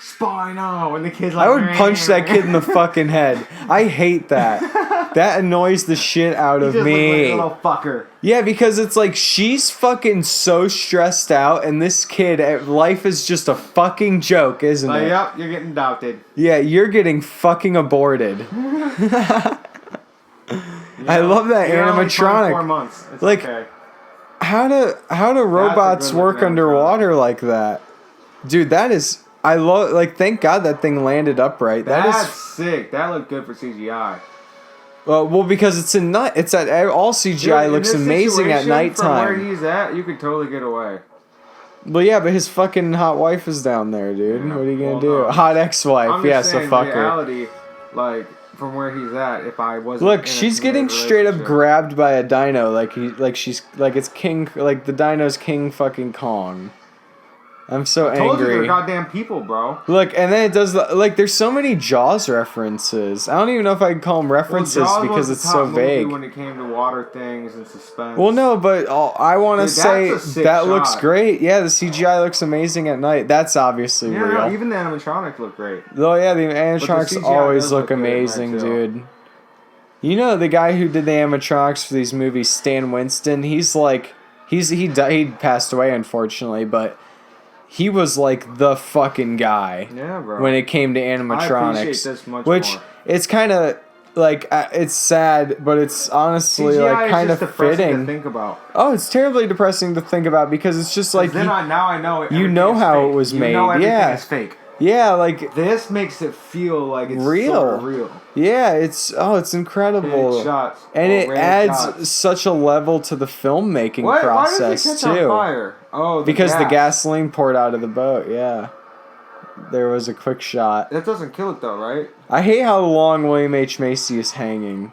Spino! And the kid's like... I would punch that kid in the fucking head. I hate that. That annoys the shit out of He just me. looks like a little fucker. Yeah, because it's like she's fucking so stressed out, and this kid, life is just a fucking joke, isn't Like, it? yep, you're getting adopted. Yeah, you're getting fucking aborted. I love that You're only 24 animatronic. months. It's Like, okay. How do robots good work looking underwater like that? Dude, that is... I love... Like, thank God that thing landed upright. That's sick. That looked good for CGI. Well, because it's in night. It's at all CGI Dude, looks in this amazing at situation, From where nighttime. he's at, you could totally get away. Well, yeah, but his fucking hot wife is down there, dude. Yeah, What are you gonna well, do? no. Hot ex-wife, I'm yeah, just so saying, fuck her. reality, like from where he's at, if I wasn't. Look, in a she's committed getting straight up relationship. grabbed by a dino, like it's King, like the dino's King fucking Kong. I'm so Told you they're angry. goddamn people, bro. Look, and then it does like there's so many Jaws references. I don't even know if I can call them references Jaws because was it's the so top movie vague. when it came to water things and suspense. Well, no, but I want to Dude, say that's a sick that looks shot. great. Yeah, the CGI looks amazing at night. That's obviously Yeah, real. no, even the animatronics look great. Oh yeah, the animatronics CGI always does look look good at night, amazing, too. dude. You know the guy who did the animatronics for these movies, Stan Winston. He's like, he passed away unfortunately, but he was like the fucking guy Yeah, bro. when it came to I animatronics. appreciate this much which more. it's kind of like it's sad, but it's honestly CGI like is kind of just depressing fitting. to think about. Oh, it's terribly depressing to think about because it's just like Then now I know. you know everything is how it fake. was You made, know everything yeah. is fake. yeah, like This makes it feel like it's Real. sort of real. yeah, it's incredible. Big shots. And it red adds dots. such a level to the filmmaking Why process does it catch too. on fire? Oh, Because the gasoline poured out of the boat, yeah. There was a quick shot. That doesn't kill it though, right? I hate how long William H. Macy is hanging.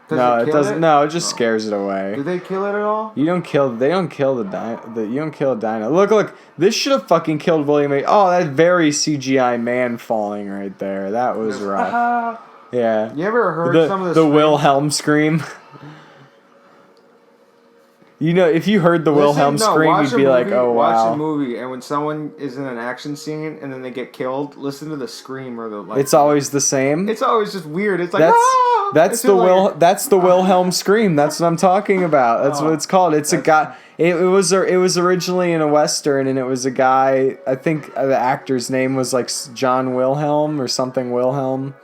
Does no, it it kill doesn't. it? No, it just No. scares it away. Do they kill it at all? You don't kill. They don't kill the dino. You don't kill a dino. Look. This should have fucking killed William H. Oh, that very CGI man falling right there. That was rough. Yeah. You ever heard some of the screams? Wilhelm scream? You know, if you heard the Wilhelm scream, watch you'd a be like, movie- "Oh Watch wow!" a movie, and when someone is in an action scene and then they get killed, listen to the scream or the like. It's always the same. It's always just weird. It's like That's It's the just like- That's the Wilhelm scream. That's what I'm talking about. That's what it's called. It's a guy. It was originally in a western, and it was a guy. I think the actor's name was like John Wilhelm or something Wilhelm.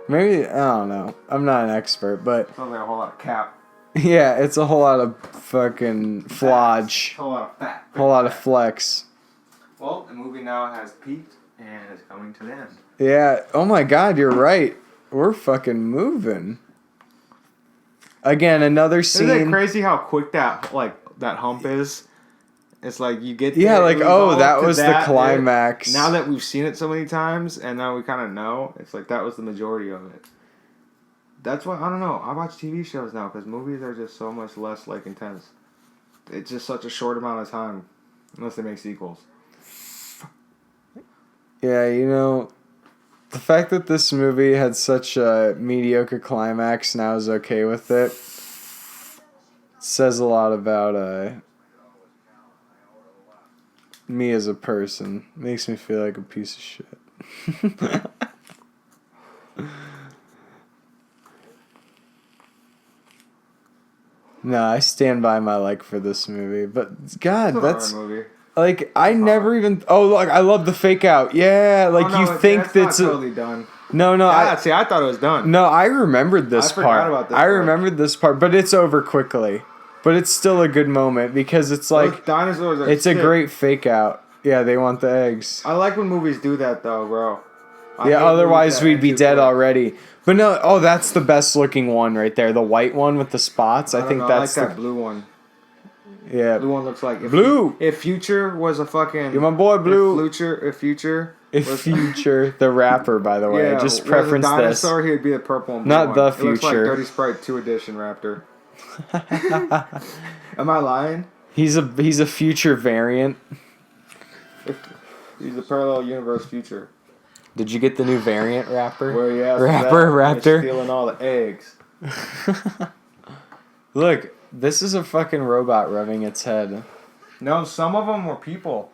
Maybe I don't know. I'm not an expert, but Sounds like a whole lot of cap. yeah, it's a whole lot of fucking flodge, A whole lot of fat. whole lot of flex. Well, the movie now has peaked and is coming to the end. Yeah. Oh my God, you're right. We're fucking moving. Again, another scene. Isn't it crazy how quick that hump is? It's like you get Yeah, there, like, it oh, resolves that to was the that, climax. Now that we've seen it so many times, and now we kind of know, it's like that was the majority of it. That's why I don't know. I watch TV shows now because movies are just so much less like intense. It's just such a short amount of time, unless they make sequels. Yeah, you know, the fact that this movie had such a mediocre climax and I was okay with it says a lot about me as a person. Makes me feel like a piece of shit. No, I stand by my like for this movie, but God, It's an that's horror movie. Like, I never even... Oh, look, I love the fake out. Yeah, like, Oh, no, you think that's... not totally done. No, See, I thought it was done. No, I remembered this I forgot part. about this I part. remembered this part, but it's over quickly. But it's still a good moment because it's Those like... dinosaurs are It's sick. a great fake out. Yeah, they want the eggs. I like when movies do that, though, bro. I Yeah, hate otherwise movies that we'd end be too dead quick. already. But no, oh, that's the best looking one right there. The white one with the spots. I don't think know, that's I like that blue one. Yeah. Blue one looks like Blue! If Future was a fucking... You're my boy, Blue. If Future was... Future, the rapper, by the way. Yeah, Just was a preference this. dinosaur, he'd be the purple and blue Not one. the It looks like Future. Dirty Sprite 2 Edition Raptor. Am I lying? He's a future variant. He's a parallel universe future. Did you get the new variant rapper? Where he has Raptor. stealing all the eggs. Look, this is a fucking robot rubbing its head. No, some of them were people.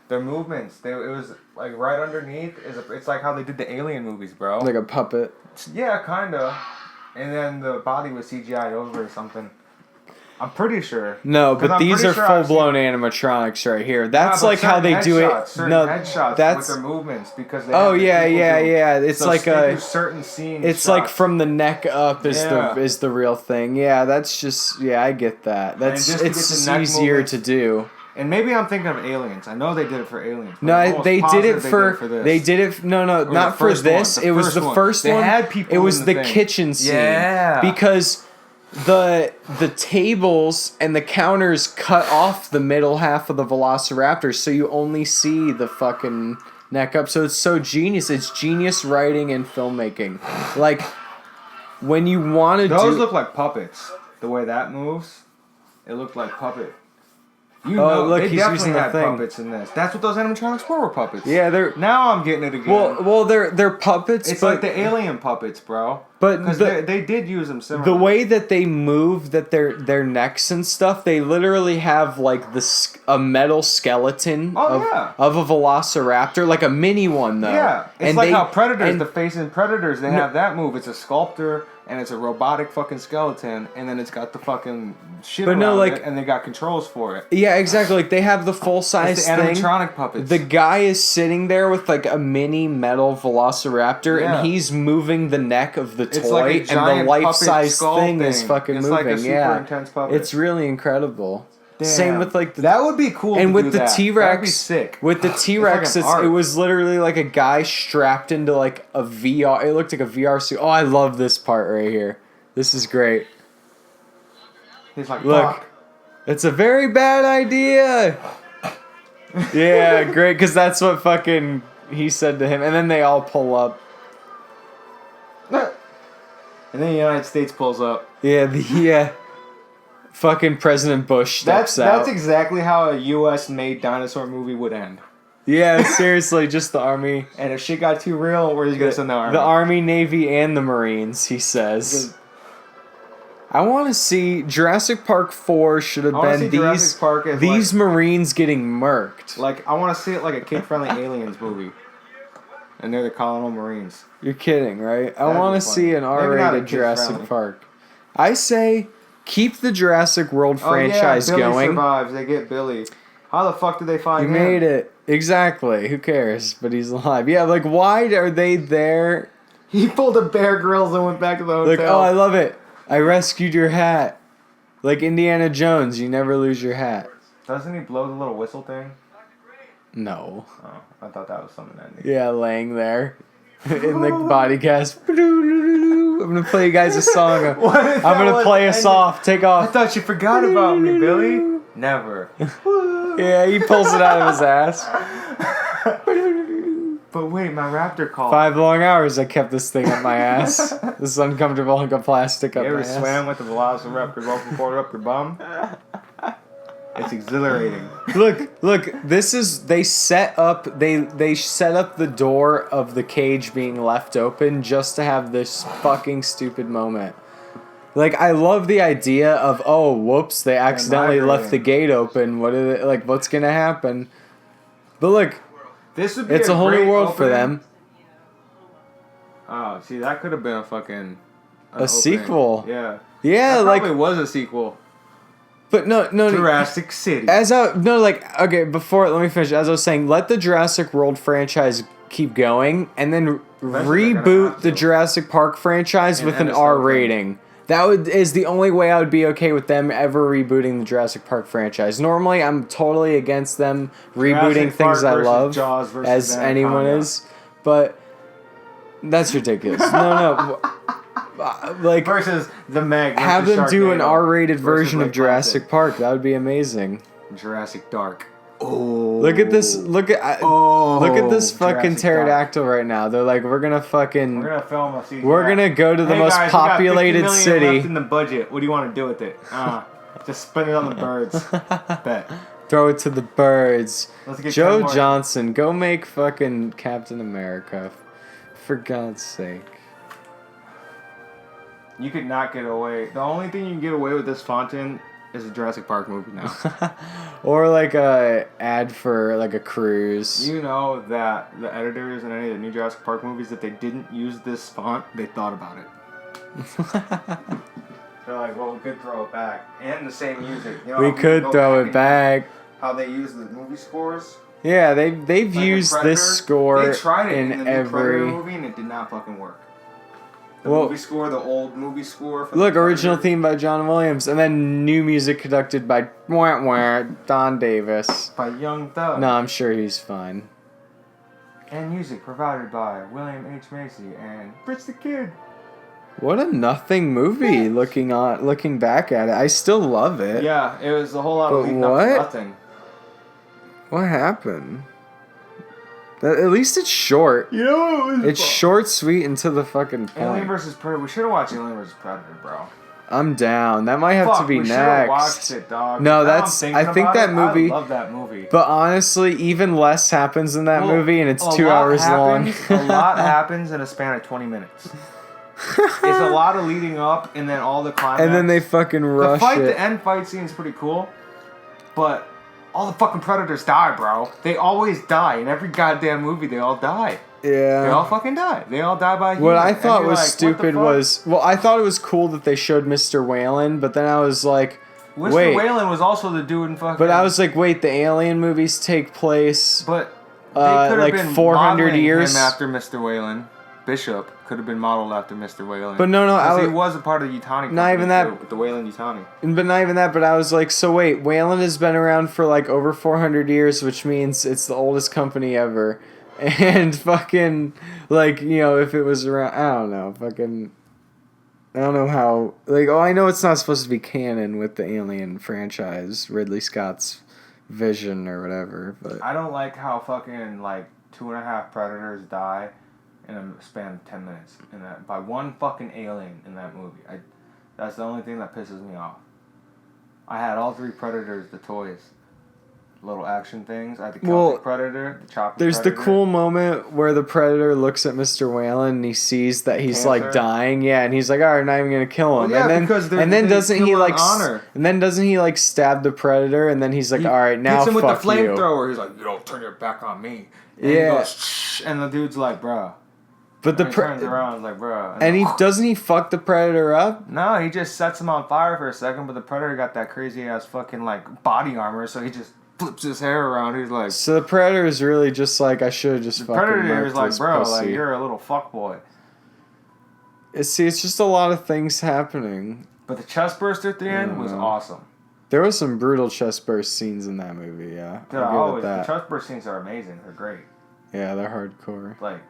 Their movements, it was like right underneath. It's like how they did the Alien movies, bro. Like a puppet. Yeah, kinda. And then the body was CGI over or something. I'm pretty sure. No, 'Cause but I'm these pretty are sure full blown animatronics right here. That's but like how they do it. certain No, headshots that's with their movements because they Oh have the yeah, people yeah, do- yeah. It's so like they a. do certain scenes. It's like shots. from the neck up Yeah. is the real thing. Yeah, that's just I get that. That's just to it's get the just neck easier movements- to do. And maybe I'm thinking of Aliens. I know they did it for Aliens. but I'm No, almost they did positive it for this. they did it. No, Or not the for first one, this. the It was first the one. first They one. had people It was in the the thing. kitchen scene. Yeah. Because the tables and the counters cut off the middle half of the Velociraptor, so you only see the fucking neck up. So it's so genius. It's genius writing and filmmaking. Like when you want to Those do. look like puppets. The way that moves, it looked like puppet. You Oh, know, look, they he's definitely using the had thing. puppets in this. That's what those animatronics were puppets. Yeah, they're Now I'm getting it again. well, they're puppets. it's but, like the alien puppets, bro. But Because the- they did use them similar. The way that they move, that their necks and stuff, they literally have like a metal skeleton Oh, of a Velociraptor, like a mini one though. Yeah, it's And like they- how Predators, and- the face in Predators, they have that move. It's a sculptor and it's a robotic fucking skeleton, and then it's got the fucking shit But around no, like- it, and they got controls for it. Yeah, exactly. Like they have the full size It's the thing. animatronic puppets. The guy is sitting there with like a mini metal Velociraptor, Yeah. and he's moving the neck of the toy, It's like a and the giant life size puppet skull thing is thing. fucking It's moving. like a super yeah, intense puppet. it's really incredible. Damn. Same with like the that would be cool. and to with do the that. T That'd be Rex, sick. with the T Rex, like an art. it was literally like a guy strapped into like a VR. It looked like a VR suit. Oh, I love this part right here. This is great. He's like, Look, fuck. it's a very bad idea. Yeah, great, because that's what fucking he said to him, and then they all pull up. And then the United States pulls up. Yeah. Fucking President Bush steps out. That's exactly how a U.S. made dinosaur movie would end. Yeah, seriously, just the army. And if shit got too real, we're just gonna send the army. The Army, Navy, and the Marines, he says. I want to see Jurassic Park 4 should have I wanna been see Jurassic Park as these Marines getting murked. Like, I want to see it like a kid-friendly Aliens movie. And they're the Colonial Marines. You're kidding, right? I That'd want be to funny. see an Maybe not a R-rated kid Jurassic friendly. Park. I say keep the Jurassic World franchise Billy going. survives. They get Billy. How the fuck did they find You him? made it. Exactly. Who cares? But he's alive. Yeah, like why are they there? He pulled a Bear Grylls and went back to the hotel. Like, oh, I love it. I rescued your hat. Like Indiana Jones, you never lose your hat. Doesn't he blow the little whistle thing? No. Oh, I thought that was something that. Yeah, laying there in the body cast. I'm gonna play you guys a song. I'm gonna play us off. Take I off. thought you forgot about me, Billy. Never. Yeah, he pulls it out of his ass. But wait, my raptor called. 5 long hours I kept this thing up my ass. This uncomfortable hunk of plastic up You my ever ass. swam with the Velociraptor open quarter up your bum? It's exhilarating. Look, this is they set up the door of the cage being left open just to have this fucking stupid moment. Like I love the idea of oh whoops they accidentally left the gate open. What's gonna happen? But look, This would be it's a whole new great world for opening. them. Oh, see, that could have been a fucking... A sequel. Yeah. Yeah, That like probably was a sequel. But no. Jurassic City. Before, let me finish. As I was saying, let the Jurassic World franchise keep going, and then Eventually they're gonna reboot have the to. Jurassic Park franchise And with end an it so R good. rating. Is the only way I would be okay with them ever rebooting the Jurassic Park franchise. Normally, I'm totally against them rebooting Jurassic Park things I versus love, Jaws versus as anyone Anaconda. is, but that's ridiculous. No. Like, Versus the Meg. have versus them do an Sharknado R-rated versus version of Lake Jurassic Park. That would be amazing. Placid. Jurassic Dark. Oh. Look at this. Look at this fucking Jurassic Dark. pterodactyl right now. They're like, we're gonna fucking. We're gonna film a season. We're gonna go to the Hey most guys, we got populated 50 million city. left in the budget. What do you want to do with it? Just spend it on the birds. Bet. Throw it to the birds. Let's get 10 Joe more. Johnson, go make fucking Captain America. For God's sake. You could not get away. The only thing you can get away with this fountain is a Jurassic Park movie now. Or like a ad for like a cruise. You know that the editors in any of the new Jurassic Park movies, if they didn't use this font, they thought about it. They're like, well, we could throw it back. And the same music. You know, We how could go throw and it back. How they use the movie scores. Yeah, they've Like in used Predator, this score they tried it in in the new Predator every. movie and it did not fucking work. The Well, movie score, the old movie score. For look, the original Predator, theme by John Williams, and then new music conducted by Don Davis. by Young Thug. No, I'm sure he's fine. And music provided by William H. Macy and Rich the Kid. What a nothing movie. Looking back at it, I still love it. Yeah, it was a whole lot But of leading up what? to nothing. What happened? At least it's short. You know what It's short, sweet, and to the fucking Alien point. vs. Predator. We should have watched Alien vs. Predator, bro. I'm down. That might have Fuck, to be we should have next. watched it, dog. No, Now that's. I'm I thinking think about that it, movie. I love that movie. But honestly, even less happens in that Well, movie, and it's a 2 lot hours long. a lot happens in a span of 20 minutes. It's a lot of leading up, and then all the climax. And then they fucking the rush fight, it. the end fight scene is pretty cool, but all the fucking predators die, bro. They always die in every goddamn movie. They all die. They all Yeah. fucking die. They all die by. What I human. thought And you're was like, what the stupid fuck? was I thought it was cool that they showed Mr. Whalen, but then I was like, Mr. wait. Whalen was also the dude in fucking. But I was like, wait, the Alien movies take place. But they could like have been 400 modeling years? him after Mr. Whalen. Bishop could have been modeled after Mr. Whalen. But no, he was a part of the Yutani. Not even that- Too, with the Whalen Yutani. But not even that, but I was like, so wait, Whalen has been around for like over 400 years, which means it's the oldest company ever. And fucking, like, you know, if it was around, I don't know, fucking, I don't know how, like, I know it's not supposed to be canon with the Alien franchise, Ridley Scott's vision or whatever, but. I don't like how fucking, like, 2.5 predators die in a span of 10 minutes by one fucking alien in that movie. That's the only thing that pisses me off. I had all 3 predators, the toys. Little action things. I had the Celtic Predator, the Choppy There's Predator. the cool moment where the Predator looks at Mr. Whalen and he sees that he's like Cancer. dying, yeah, and he's like, "All right, not even gonna kill him." Well, yeah, and then because they doesn't kill he on like honor. and then doesn't he like stab the Predator and then he's like, He "All right, now hits him with the fuck you." flamethrower. He's like, "You don't turn your back on me." And Yeah. He goes, "Shh," and the dude's like, "Bro." But the And he turns around, and is like, "Bro." and he doesn't he fuck the Predator up? No, he just sets him on fire for a second, but the Predator got that crazy ass fucking like body armor, so he just flips his hair around. He's like, So the Predator is really just like, I should have just the fucking Predator murked is like, this bro, pussy. like you're a little fuckboy. It's just a lot of things happening. But the chest burster at the end was awesome. There was some brutal chest burst scenes in that movie, yeah. Dude, I'll give it the that. chest burst scenes are amazing. They're great. Yeah, they're hardcore. Like,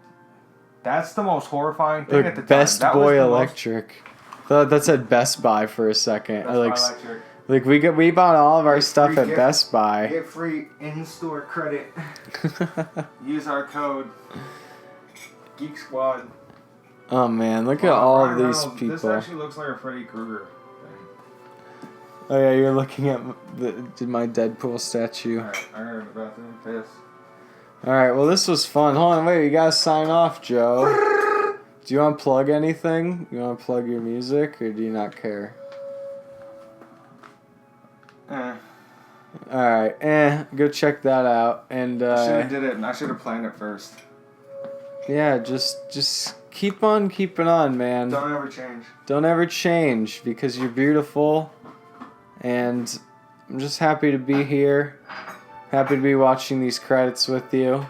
that's the most horrifying thing at the Look, time. Best That was Boy the most- Electric. Thought that said Best Buy for a second. Best Like, Buy Electric. like we bought all of our stuff free at gift. Best Buy. Get free in-store credit. Use our code Geek Squad. Oh man, look at all of these This people. actually looks like a Freddy Krueger thing. Oh yeah, you're looking at my Deadpool statue. Alright, I heard the bathroom. Piss. All right, well this was fun. Hold on, wait, you gotta sign off, Joe. Do you want to plug anything? You want to plug your music, or do you not care? Eh. All right, go check that out, and I should have did it, and I should have planned it first. yeah, just keep on keeping on, man. Don't ever change. Don't ever change because you're beautiful, and I'm just happy to be here. Happy to be watching these credits with you.